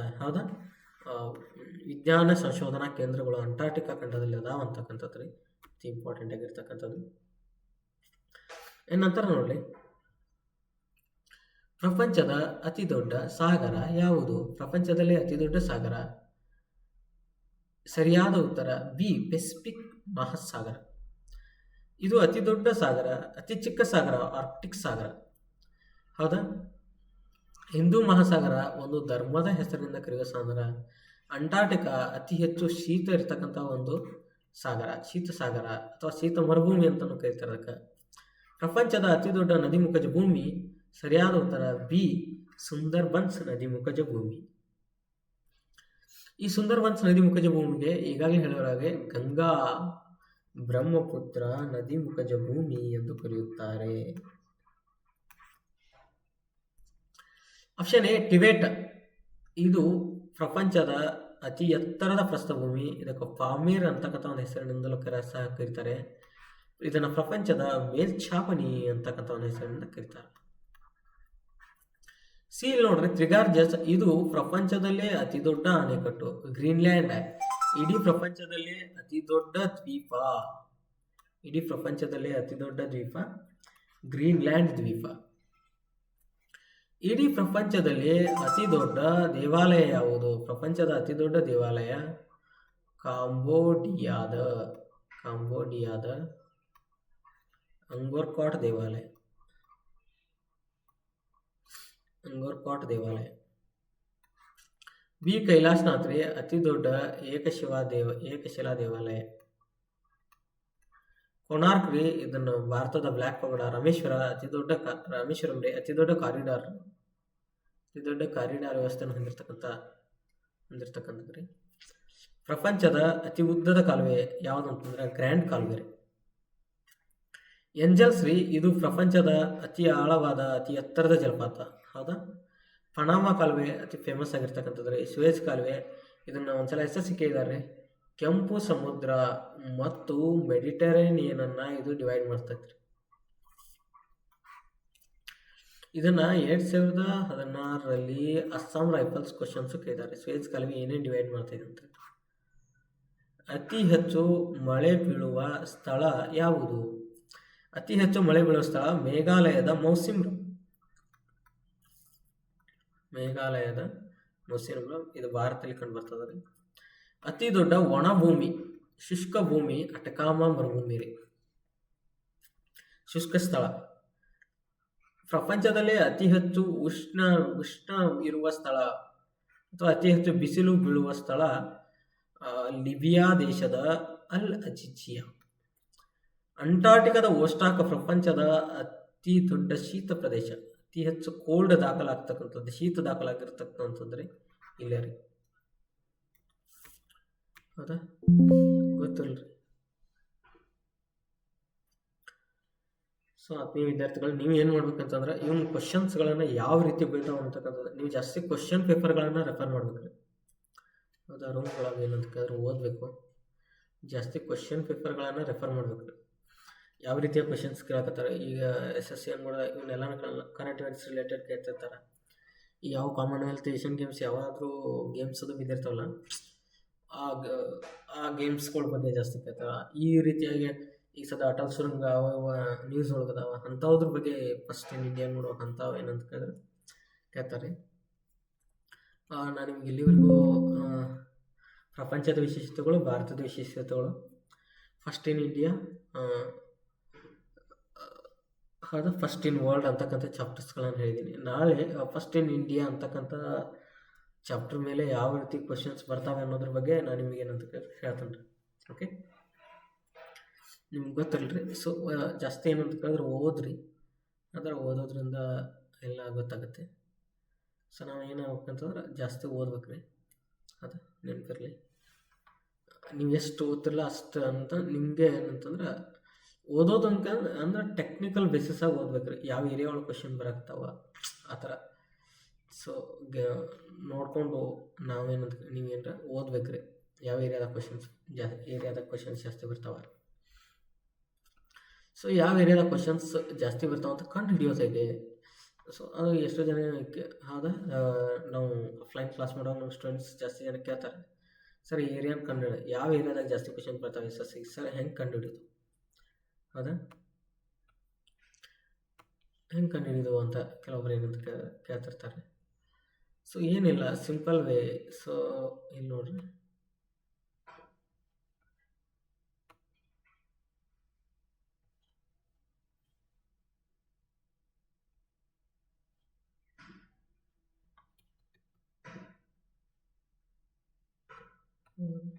ವಿಜ್ಞಾನ ಸಂಶೋಧನಾ ಕೇಂದ್ರಗಳು ಅಂಟಾರ್ಟಿಕಾ ಖಂಡದಲ್ಲಿ ಅದಾವ ಅಂತಕ್ಕಂಥದ್ದು ರೀ. ಅತಿ ಇಂಪಾರ್ಟೆಂಟ್ ಆಗಿರ್ತಕ್ಕಂಥದ್ದು. ನಂತರ ನೋಡ್ರಿ, ಪ್ರಪಂಚದ ಅತಿ ದೊಡ್ಡ ಸಾಗರ ಯಾವುದು? ಪ್ರಪಂಚದಲ್ಲೇ ಅತಿ ದೊಡ್ಡ ಸಾಗರ. ಸರಿಯಾದ ಉತ್ತರ ಬಿ, ಪೆಸಿಫಿಕ್ ಮಹಾಸಾಗರ. ಇದು ಅತಿ ದೊಡ್ಡ ಸಾಗರ, ಅತಿ ಚಿಕ್ಕ ಸಾಗರ ಆರ್ಕ್ಟಿಕ್ ಸಾಗರ. ಹೌದಾ? ಹಿಂದೂ ಮಹಾಸಾಗರ ಒಂದು ಧರ್ಮದ ಹೆಸರಿನಿಂದ ಕರೆಯುವ ಸಾಗರ. ಅಂಟಾರ್ಟಿಕಾ ಅತಿ ಹೆಚ್ಚು ಶೀತ ಇರತಕ್ಕಂಥ ಒಂದು ಸಾಗರ, ಶೀತ ಸಾಗರ ಅಥವಾ ಶೀತ ಮರುಭೂಮಿ ಅಂತಲೂ ಕರೀತಾರೆ ಅದಕ್ಕೆ. ಪ್ರಪಂಚದ ಅತಿ ದೊಡ್ಡ ನದಿಮುಖಜ ಭೂಮಿ, ಸರಿಯಾದ ಉತ್ತರ ಬಿ, ಸುಂದರ್ಬನ್ಸ್ ನದಿಮುಖಜ ಭೂಮಿ. ಈ ಸುಂದರ್ಬನ್ಸ್ ನದಿಮುಖಜ ಭೂಮಿಗೆ ಈಗಾಗಲೇ ಹೇಳಿದ ಹಾಗೆ ಗಂಗಾ, ಬ್ರಹ್ಮಪುತ್ರ ನದಿಮುಖಜ ಭೂಮಿ ಎಂದು ಕರೆಯುತ್ತಾರೆ. Option A Tibet. ಇದು ಪ್ರಪಂಚದ ಅತಿ ಎತ್ತರದ ಪ್ರಸ್ಥಭೂಮಿ. ಇದಕ್ಕೆ ಪಾಮೀರ್ ಅಂತಕ್ಕಂಥ ಒಂದು ಹೆಸರಿನಿಂದಲೂ ಸಹ ಕರೀತಾರೆ. ಇದನ್ನು ಪ್ರಪಂಚದ ಮೇಲ್ಛಾವಣಿ ಅಂತಕ್ಕಂಥ ಒಂದು ಹೆಸರಿನಿಂದ ಕರೀತಾರೆ. ಸಿ ನೋಡ್ರಿ, ತ್ರಿಗಾರ್ಜಸ್. ಇದು ಪ್ರಪಂಚದಲ್ಲೇ ಅತಿ ದೊಡ್ಡ ಅಣೆಕಟ್ಟು. ಗ್ರೀನ್ಲ್ಯಾಂಡ್ ಇಡೀ ಪ್ರಪಂಚದಲ್ಲೇ ಅತಿ ದೊಡ್ಡ ದ್ವೀಪ. ಇಡೀ ಪ್ರಪಂಚದಲ್ಲೇ ಅತಿ ದೊಡ್ಡ ದ್ವೀಪ ಗ್ರೀನ್ಲ್ಯಾಂಡ್ ದ್ವೀಪ. ಇಡೀ ಪ್ರಪಂಚದಲ್ಲಿ ಅತಿ ದೊಡ್ಡ ದೇವಾಲಯ ಯಾವುದು? ಪ್ರಪಂಚದ ಅತಿ ದೊಡ್ಡ ದೇವಾಲಯ ಕಾಂಬೋಡಿಯಾದ ಅಂಗೋರ್ ಕಾಟ್ ದೇವಾಲಯ. ಬಿ ಕೈಲಾಸನಾಥ್ ರೀ, ಅತಿ ದೊಡ್ಡ ಏಕಶಿಲಾ ದೇವಾಲಯ. ಕೊನಾರ್ಕ್ ರೀ, ಇದನ್ನು ಭಾರತದ ಬ್ಲ್ಯಾಕ್ ಪಗೋಡ. ರಾಮೇಶ್ವರಂ ರೀ, ಅತಿ ದೊಡ್ಡ ಕಾರಿಡಾರ್ ವ್ಯವಸ್ಥೆಯನ್ನು ಹೊಂದಿರತಕ್ಕಂಥದ್ದು ರೀ. ಪ್ರಪಂಚದ ಅತಿ ಉದ್ದದ ಕಾಲುವೆ ಯಾವುದು ಅಂತಂದ್ರೆ ಗ್ರ್ಯಾಂಡ್ ಕಾಲುವೆ ರೀ. ಏಂಜಲ್ಸ್ ರೀ, ಇದು ಪ್ರಪಂಚದ ಅತಿ ಆಳವಾದ ಅತಿ ಎತ್ತರದ ಜಲಪಾತ. ಹೌದಾ? ಪನಾಮ ಕಾಲುವೆ ಅತಿ ಫೇಮಸ್ ಆಗಿರ್ತಕ್ಕಂಥದ್ದು ರೀ. ಸುಯೇಜ್ ಕಾಲುವೆ, ಇದನ್ನ ಒಂದ್ಸಲ SSC ಇದ್ದಾರೆ. ಕೆಂಪು ಸಮುದ್ರ ಮತ್ತು ಮೆಡಿಟರೇನಿಯನ್ ಅನ್ನ ಇದು ಡಿವೈಡ್ ಮಾಡ್ತೈತ್ರಿ. ಇದನ್ನ 2016ರಲ್ಲಿ ಅಸ್ಸಾಂ ರೈಫಲ್ಸ್ ಕ್ವಶನ್ಸ್ ಕೇಳಿದ್ದಾರೆ. ಸುಯೇಜ್ ಕಾಲುವೆ ಏನೇನು ಡಿವೈಡ್ ಮಾಡ್ತೈತೆ ಅಂತ. ಅತಿ ಹೆಚ್ಚು ಮಳೆ ಬೀಳುವ ಸ್ಥಳ ಯಾವುದು? ಅತಿ ಹೆಚ್ಚು ಮಳೆ ಬೀಳುವ ಸ್ಥಳ ಮೇಘಾಲಯದ ಮೌಸಿಮ್ರಂ. ಇದು ಭಾರತದಲ್ಲಿ ಕಂಡು ಬರ್ತದೆ. ಅತಿ ದೊಡ್ಡ ಒಣ ಭೂಮಿ, ಶುಷ್ಕ ಭೂಮಿ ಅಟಕಾಮ ಮರುಭೂಮಿ ರೀ. ಶುಷ್ಕ ಸ್ಥಳ. ಪ್ರಪಂಚದಲ್ಲೇ ಅತಿ ಹೆಚ್ಚು ಉಷ್ಣ ಇರುವ ಸ್ಥಳ ಅಥವಾ ಅತಿ ಹೆಚ್ಚು ಬಿಸಿಲು ಬೀಳುವ ಸ್ಥಳ ಲಿಬಿಯಾ ದೇಶದ ಅಲ್ ಅಜಿಜಿಯಾ. ಅಂಟಾರ್ಟಿಕಾದ ಓಸ್ಟಾಕ್ ಪ್ರಪಂಚದ ಅತಿ ದೊಡ್ಡ ಶೀತ ಪ್ರದೇಶ. ಅತಿ ಹೆಚ್ಚು ಕೋಲ್ಡ್ ದಾಖಲಾಗ್ತಕ್ಕಂಥದ್ದು, ಶೀತ ದಾಖಲಾಗಿರ್ತಕ್ಕಂಥದ್ರಿ ಇಲ್ಲೇ ರೀ. ಹೌದಾ? ಗೊತ್ತಿಲ್ರಿ. ಸೊ ಆತ್ಮೀಯ ವಿದ್ಯಾರ್ಥಿಗಳು, ನೀವು ಏನು ಮಾಡ್ಬೇಕಂತಂದ್ರೆ ಇವ್ನ ಕ್ವಶನ್ಸ್ಗಳನ್ನು ಯಾವ ರೀತಿ ಬೀಳ್ತಾವ ಅಂತಕ್ಕಂಥದ್ದು ನೀವು ಜಾಸ್ತಿ ಕ್ವಶನ್ ಪೇಪರ್ಗಳನ್ನು ರೆಫರ್ ಮಾಡ್ಬೇಕ್ರಿ. ಹೌದಾ? ರೂಮ್ಗಳಾಗ ಏನಂತ ಕೇಳಿದ್ರೆ ಓದಬೇಕು. ಜಾಸ್ತಿ ಕ್ವಶನ್ ಪೇಪರ್ಗಳನ್ನು ರೆಫರ್ ಮಾಡ್ಬೇಕ್ರಿ. ಯಾವ ರೀತಿಯ ಕ್ವಶನ್ಸ್ ಕೇಳಕತ್ತಾರೆ ಈಗ SSC ಕೂಡ ಇವನ್ನೆಲ್ಲ ಕರೆಂಟ್ ಇವೆಂಟ್ಸ್ ರಿಲೇಟೆಡ್ ಕೇಳ್ತಿರ್ತಾರೆ. ಈ ಯಾವ ಕಾಮನ್ವೆಲ್ತ್, ಏಷ್ಯನ್ ಗೇಮ್ಸ್ ಯಾವಾದರೂ ಗೇಮ್ಸ್ ಅದು ಬಿದ್ದಿರ್ತಾವಲ್ಲ, ಆ ಗೇಮ್ಸ್ಗಳ ಬಗ್ಗೆ ಜಾಸ್ತಿ ಕೇಳ್ತಾರೆ. ಈ ರೀತಿಯಾಗಿ ಈಗ ಸದ ಅಟಲ್ ಸುರಂಗ ಅವ ನ್ಯೂಸ್ ಒಳಗದಾವ, ಅಂಥವ್ರ ಬಗ್ಗೆ ಫಸ್ಟ್ ಇನ್ ಇಂಡಿಯಾ ನೋಡೋ ಅಂಥವು ಏನಂತ ಕೇಳಿದ್ರೆ ಕೇಳ್ತಾರೆ. ನಾನು ನಿಮ್ಗೆ ಇಲ್ಲಿವರೆಗೂ ಪ್ರಪಂಚದ ವಿಶೇಷತೆಗಳು, ಭಾರತದ ವಿಶೇಷತೆಗಳು, first in India, first in world ಅಂತಕ್ಕಂಥ ಚಾಪ್ಟರ್ಸ್ಗಳನ್ನು ಹೇಳಿದ್ದೀನಿ. ನಾಳೆ ಫಸ್ಟ್ ಇನ್ ಇಂಡಿಯಾ ಅಂತಕ್ಕಂಥ ಚಾಪ್ಟರ್ ಮೇಲೆ ಯಾವ ರೀತಿ ಕ್ವಶನ್ಸ್ ಬರ್ತಾವೆ ಅನ್ನೋದ್ರ ಬಗ್ಗೆ ನಾನು ನಿಮಗೆ ಏನಂತ ಹೇಳ್ತೇನೆ ರೀ. ಓಕೆ, ನಿಮ್ಗೆ ಗೊತ್ತಿಲ್ಲರಿ. ಸೊ ಜಾಸ್ತಿ ಏನಂತ ಕೇಳಿದ್ರೆ ಓದ್ರಿ, ಅಂದ್ರೆ ಓದೋದ್ರಿಂದ ಎಲ್ಲ ಗೊತ್ತಾಗುತ್ತೆ. ಸೊ ನಾವು ಏನಾಗ್ಬೇಕಂತಂದ್ರೆ ಜಾಸ್ತಿ ಓದ್ಬೇಕ್ರಿ, ಅದು ನೆನಪಿರಲಿ. ನೀವು ಎಷ್ಟು ಓದ್ತಿರಲ್ಲ ಅಷ್ಟು ಅಂತ ನಿಮಗೆ ಏನಂತಂದ್ರೆ ಓದೋದು ಅಂದ್ರೆ ಟೆಕ್ನಿಕಲ್ ಬೇಸಿಸಾಗಿ ಓದ್ಬೇಕ್ರಿ. ಯಾವ ಏರಿಯಾ ಒಳಗೆ ಕ್ವಶನ್ ಬರಾಕ್ತಾವ ಆ ಥರ. ಸೊ ನೋಡಿಕೊಂಡು ನಾವೇನಂತ ನೀವೇನರ ಓದ್ಬೇಕ್ರಿ. ಯಾವ ಏರಿಯಾದ ಕ್ವಶನ್ಸ್ ಜಾಸ್ತಿ ಬರ್ತಾವ. ಸೊ ಯಾವ ಏರಿಯಾದ ಕ್ವಶನ್ಸ್ ಜಾಸ್ತಿ ಬರ್ತಾವ ಅಂತ ಕಂಡು ಹಿಡಿಯೋದು ಹೇಗೆ? ಸೊ ಅದು ಎಷ್ಟೋ ಜನ ಹೌದಾ, ನಾವು ಆಫ್ಲೈನ್ ಕ್ಲಾಸ್ ಮಾಡೋ ನಮ್ಮ ಸ್ಟೂಡೆಂಟ್ಸ್ ಜಾಸ್ತಿ ಜನ ಕೇಳ್ತಾರೆ, ಸರ್ ಈ ಏರಿಯಾನ ಕಂಡು ಹಿಡಿದು ಯಾವ ಏರಿಯಾದಾಗ ಜಾಸ್ತಿ ಕ್ವಶನ್ ಬರ್ತಾವೆ SSC ಸರ್ ಹೆಂಗೆ ಕಂಡು ಹಿಡಿದು? ಹೌದಾ, ಹೆಂಗೆ ಕಂಡು ಹಿಡಿದು ಅಂತ ಕೆಲವೊಬ್ರು ಏನಂತ ಕೇಳ್ತಿರ್ತಾರೆ. ಸೊ ಏನಿಲ್ಲ, ಸಿಂಪಲ್ ವೇ. ಸೊ ಇಲ್ಲಿ ನೋಡ್ರಿ, ಹ್ಮ್.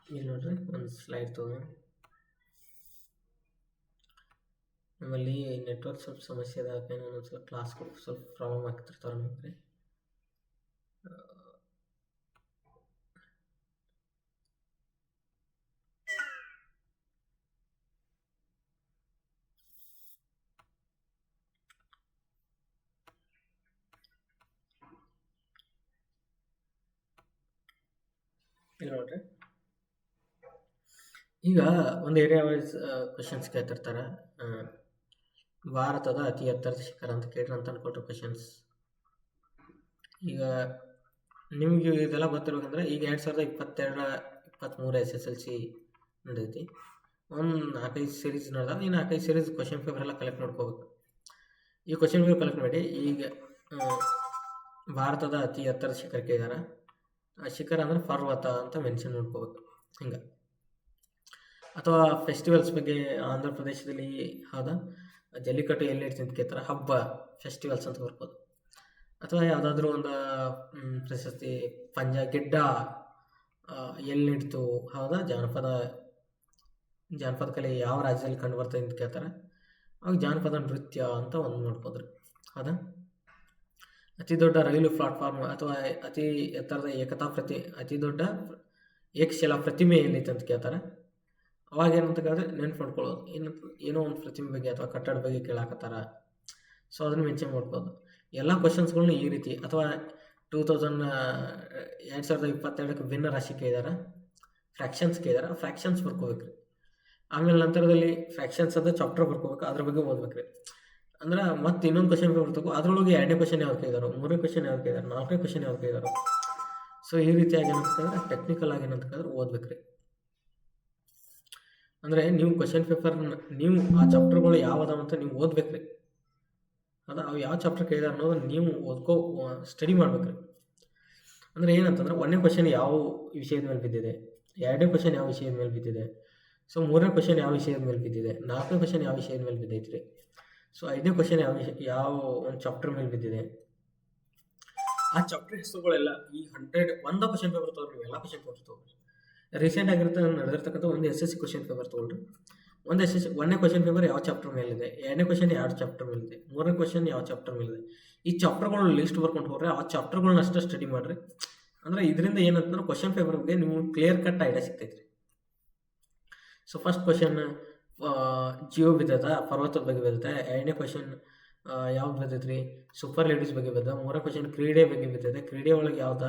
ಇಲ್ಲಿ ನೋಡ್ರಿ ಒಂದು ಸ್ಲೈಡ್ ತಗೊಂಡು ನಮ್ಮಲ್ಲಿ ನೆಟ್ವರ್ಕ್ ಸ್ವಲ್ಪ ಸಮಸ್ಯೆ ಅದ ಒಂದೊಂದು ಸಲ ಕ್ಲಾಸ್ಗಳು ಸ್ವಲ್ಪ ಪ್ರಾಬ್ಲಮ್ ಆಗ್ತಿರ್ತಾವೆ ನಮಗೆ. ಇಲ್ಲಿ ನೋಡ್ರಿ ಈಗ ಒಂದು ಏರಿಯಾ ವೈಸ್ ಕ್ವಶನ್ಸ್ ಕೇಳ್ತಿರ್ತಾರೆ. ಭಾರತದ ಅತಿ ಎತ್ತರದ ಶಿಖರ ಅಂತ ಕೇಳ್ರಿ ಅಂತ ಅನ್ಕೊಟ್ರು ಕ್ವಶನ್ಸ್. ಈಗ ನಿಮಗೆ ಇದೆಲ್ಲ ಗೊತ್ತಿರ್ಬೇಕಂದ್ರೆ ಈಗ 2022-23 SSLC ನಡೆದೈತಿ. ಒಂದು 4-5 ಸೀರೀಸ್ ನಡೆದಾವ. ಈ 4-5 ಸೀರೀಸ್ ಕ್ವಶನ್ ಪೇಪರ್ ಎಲ್ಲ ಕಲೆಕ್ಟ್ ಮಾಡ್ಕೋಬೇಕು. ಈ ಕ್ವಶನ್ ಪೇಪರ್ ಕಲೆಕ್ಟ್ ಮಾಡಿ ಈಗ ಭಾರತದ ಅತಿ ಎತ್ತರದ ಶಿಖರ ಕೇಳಿದಾರ. ಆ ಶಿಖರ ಅಂದ್ರೆ ಪರ್ವತ ಅಂತ ಮೆನ್ಷನ್ ಮಾಡ್ಕೋಬೇಕು ಹಿಂಗೆ. ಅಥವಾ ಫೆಸ್ಟಿವಲ್ಸ್ ಬಗ್ಗೆ ಆಂಧ್ರ ಪ್ರದೇಶದಲ್ಲಿ ಹೌದಾ ಜಲ್ಲಿಕಟ್ಟು ಎಲ್ಲಿ ಇಡ್ತೀನಿ ಅಂತ ಕೇಳ್ತಾರೆ, ಹಬ್ಬ ಫೆಸ್ಟಿವಲ್ಸ್ ಅಂತ ಬರ್ಬೋದು. ಅಥವಾ ಯಾವುದಾದ್ರೂ ಒಂದು ಪ್ರಶಸ್ತಿ ಗಿಡ್ಡ ಎಲ್ಲಿ ಇಡ್ತು ಹೌದಾ ಜಾನಪದ ಕಲೆ ಯಾವ ರಾಜ್ಯದಲ್ಲಿ ಕಂಡು ಬರ್ತದೆ ಅಂತ ಕೇಳ್ತಾರೆ. ಅವಾಗ ಜಾನಪದ ನೃತ್ಯ ಅಂತ ಒಂದು ನೋಡ್ಬೋದ್ರಿ. ಹೌದಾ ಅತಿ ದೊಡ್ಡ ರೈಲು ಪ್ಲಾಟ್ಫಾರ್ಮ್ ಅಥವಾ ಅತಿ ಎತ್ತರದ ಅತಿ ದೊಡ್ಡ ಏಕಶಿಲಾ ಪ್ರತಿಮೆ ಎಲ್ಲೈತೆ ಅಂತ ಕೇಳ್ತಾರೆ. ಅವಾಗ ಏನಂತ ಕೇಳಿದ್ರೆ ನೆನ್ಪು ಮಾಡ್ಕೊಳ್ಳೋದು ಏನೋ ಒಂದು ಪ್ರತಿಮೆ ಬಗ್ಗೆ ಅಥವಾ ಕಟ್ಟಡ ಬಗ್ಗೆ ಕೇಳಾಕತ್ತಾರ. ಸೊ ಅದನ್ನು ಮೆನ್ಷನ್ ಮಾಡ್ಬೋದು. ಎಲ್ಲ ಕ್ವಶನ್ಸ್ಗಳನ್ನ ಈ ರೀತಿ ಅಥವಾ 2022 ಭಿನ್ನ ರಾಶಿ ಕೇಳಿದಾರ, ಫ್ರ್ಯಾಕ್ಷನ್ಸ್ ಕೇಳಿದಾರ, ಫ್ರ್ಯಾಕ್ಷನ್ಸ್ ಬರ್ಕೋಬೇಕ್ರಿ. ಆಮೇಲೆ ನಂತರದಲ್ಲಿ ಫ್ರ್ಯಾಕ್ಷನ್ಸ್ ಅಂತ ಚಾಪ್ಟರ್ ಬರ್ಕೋಬೇಕು, ಅದ್ರ ಬಗ್ಗೆ ಓದ್ಬೇಕ್ರಿ. ಅಂದ್ರೆ ಮತ್ತೆ ಇನ್ನೊಂದು ಕ್ವಶನ್ ಪೇಪರ್ ತಗೋ ಅದ್ರೊಳಗೆ 2ನೇ ಕ್ವಶನ್ ಯಾವ್ದು ಕೇಳಿದಾರೋ, 3ನೇ ಕ್ವಶನ್ ಯಾವ್ದು ಕೇಳಿದಾರೋ, 4ನೇ ಕ್ವಶನ್ ಯಾವ್ದು ಕೇಳಿದಾರೋ. ಸೊ ಈ ರೀತಿಯಾಗಿ ಏನಂತ ಕೇಳಿದ್ರೆ ಟೆಕ್ನಿಕಲ್ ಆಗಿ ಏನಂತ ಕೇಳಿದ್ರೆ ಓದ್ಬೇಕ್ರಿ. ಅಂದರೆ ನೀವು ಕ್ವಶನ್ ಪೇಪರ್ ನೀವು ಆ ಚಾಪ್ಟರ್ಗಳು ಯಾವ್ದಾವ ಅಂತ ನೀವು ಓದ್ಬೇಕ್ರಿ. ಅದು ಅವು ಯಾವ ಚಾಪ್ಟರ್ ಕೇಳಿದಾರೆ ಅನ್ನೋದು ನೀವು ಸ್ಟಡಿ ಮಾಡ್ಬೇಕ್ರಿ. ಅಂದರೆ ಏನಂತಂದ್ರೆ 1ನೇ ಕ್ವಶನ್ ಯಾವ ವಿಷಯದ ಮೇಲೆ ಬಿದ್ದಿದೆ, 2ನೇ ಕ್ವಶನ್ ಯಾವ ವಿಷಯದ ಮೇಲೆ ಬಿದ್ದಿದೆ, ಸೊ 3ನೇ ಕ್ವಶನ್ ಯಾವ ವಿಷಯದ ಮೇಲೆ ಬಿದ್ದಿದೆ, 4ನೇ ಕ್ವಶನ್ ಯಾವ ವಿಷಯದ ಮೇಲೆ ಬಿದ್ದೈತ್ರಿ, ಸೊ 5ನೇ ಕ್ವಶನ್ ಯಾವ ಒಂದು ಚಾಪ್ಟರ್ ಮೇಲೆ ಬಿದ್ದಿದೆ. ಆ ಚಾಪ್ಟರ್ ಹೆಸರುಗಳೆಲ್ಲ ಈ 100 ಕ್ವಶನ್ ಪೇಪರ್ ತೊಗೊಳ್ರಿ, ಎಲ್ಲ ಕ್ವಶನ್ ಪೇಪರ್ ತೊಗೊಳ್ರಿ. ರೀಸೆಂಟ್ ನಡೆದಿರ್ತಕ್ಕಂಥ ಒಂದು SSC ಕ್ವಶನ್ ಪೇಪರ್ ತೊಗೊಳ್ರಿ. ಒಂದು 1ನೇ ಕ್ವಶನ್ ಪೇಪರ್ ಯಾವ ಚಾಪ್ಟರ್ ಮೇಲಿದೆ, 2ನೇ ಕ್ವಶನ್ ಯಾವ ಚಾಪ್ಟರ್ ಮೇಲಿದೆ, 3ನೇ ಕ್ವಶನ್ ಯಾವ ಚಾಪ್ಟರ್ ಮೇಲಿದೆ. ಈ ಚಾಪ್ಟರ್ಗಳು ಲಿಸ್ಟ್ ಬರ್ಕೊಂಡು ಹೋಗ್ರಿ, ಆ ಚಾಪ್ಟರ್ಗಳನ್ನ ಅಷ್ಟೇ ಸ್ಟಡಿ ಮಾಡಿರಿ. ಅಂದರೆ ಇದರಿಂದ ಏನಂತಂದ್ರೆ ಕ್ವಶನ್ ಪೇಪರ್ ಬಗ್ಗೆ ನೀವು ಕ್ಲಿಯರ್ ಕಟ್ ಐಡಿಯಾ ಸಿಗ್ತೈತ್ರಿ. ಸೊ ಫಸ್ಟ್ ಕ್ವಶನ್ ಜಿಯೋ ಬಿದ್ದದ, ಪರ್ವತದ ಬಗ್ಗೆ ಬಿದ್ದೈತೆ. 2ನೇ ಕ್ವಶನ್ ಯಾವ್ದು ಬಿದ್ದೈತ್ರಿ, ಸೂಪರ್ ಲೇಡೀಸ್ ಬಗ್ಗೆ ಬಿದ್ದ. 3ನೇ ಕ್ವಶನ್ ಕ್ರೀಡೆ ಬಗ್ಗೆ ಬಿದ್ದೈತೆ, ಕ್ರೀಡೆ ಒಳಗೆ ಯಾವ್ದ,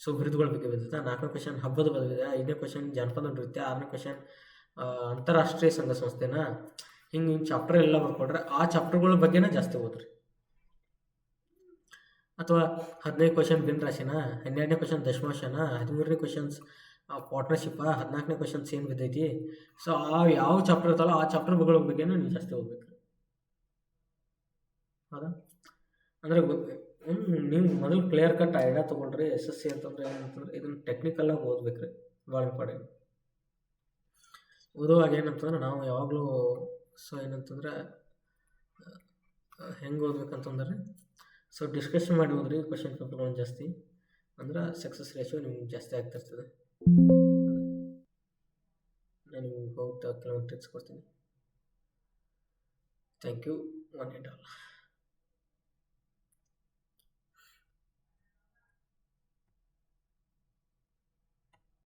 ಸೊ ಬಿರುದುಗಳ ಬಗ್ಗೆ ಬಿದ್ದೈತೆ. 4ನೇ ಕ್ವಶನ್ ಹಬ್ಬದ ಬಗ್ಗೆ. 5ನೇ ಕ್ವಶನ್ ಜಾನಪದ ನೃತ್ಯ. 6ನೇ ಕ್ವಶನ್ ಅಂತಾರಾಷ್ಟ್ರೀಯ ಸಂಘ ಸಂಸ್ಥೆನ. ಹಿಂಗೆ ಚಾಪ್ಟರ್ ಎಲ್ಲ ಬರ್ಕೊಡ್ರೆ ಆ ಚಾಪ್ಟರ್ಗಳ ಬಗ್ಗೆನೇ ಜಾಸ್ತಿ ಓದ್ರಿ. ಅಥವಾ 15ನೇ ಕ್ವಶನ್ ಭಿನ್ನ ರಾಶಿನ, 12ನೇ ಕ್ವಶನ್ ದಶಮಾಂಶನ, 13ನೇ ಕ್ವಶನ್ಸ್ ಪಾರ್ಟ್ನರ್ಶಿಪ್ಪ, 14ನೇ ಕ್ವಶನ್ಸ್ ಏನು ಬಿದ್ದೈತಿ. ಸೊ ಯಾವ ಚಾಪ್ಟರ್ ಇರ್ತಲ್ಲ ಆ ಚಾಪ್ಟರ್ಗಳ ಬಗ್ಗೆನೂ ನೀವು ಜಾಸ್ತಿ ಓದ್ಬೇಕು. ಹೌದಾ ಅಂದರೆ ನೀವು ಮೊದಲು ಕ್ಲಿಯರ್ ಕಟ್ ಐಡಿಯಾ ತೊಗೊಳ್ರಿ. SSC ಅಂತಂದ್ರೆ ಏನಂತಂದ್ರೆ ಇದನ್ನು ಟೆಕ್ನಿಕಲಾಗಿ ಓದ್ಬೇಕ್ರಿ, ಭಾಳ ಇಂಪಾರ್ಟೆಂಟ್. ಓದುವಾಗ ಏನಂತಂದ್ರೆ ನಾವು ಯಾವಾಗಲೂ ಸೊ ಏನಂತಂದ್ರೆ ಹೆಂಗೆ ಓದ್ಬೇಕಂತಂದ್ರೆ ಸೊ ಡಿಸ್ಕಷನ್ ಮಾಡಿ ಹೋದ್ರಿ ಕ್ವಶನ್ ಪೇಪರ್ಗಳನ್ನು ಜಾಸ್ತಿ, ಅಂದ್ರೆ ಸಕ್ಸಸ್ ರೇಷಿಯೋ ನಿಮ್ಗೆ ಜಾಸ್ತಿ ಆಗ್ತಿರ್ತದೆ. ನಾನು ನಿಮ್ಗೆ ಕೆಲವೊಂದು ಟಿಪ್ಸ್ ಕೊಡ್ತೀನಿ. Thank you. One and all.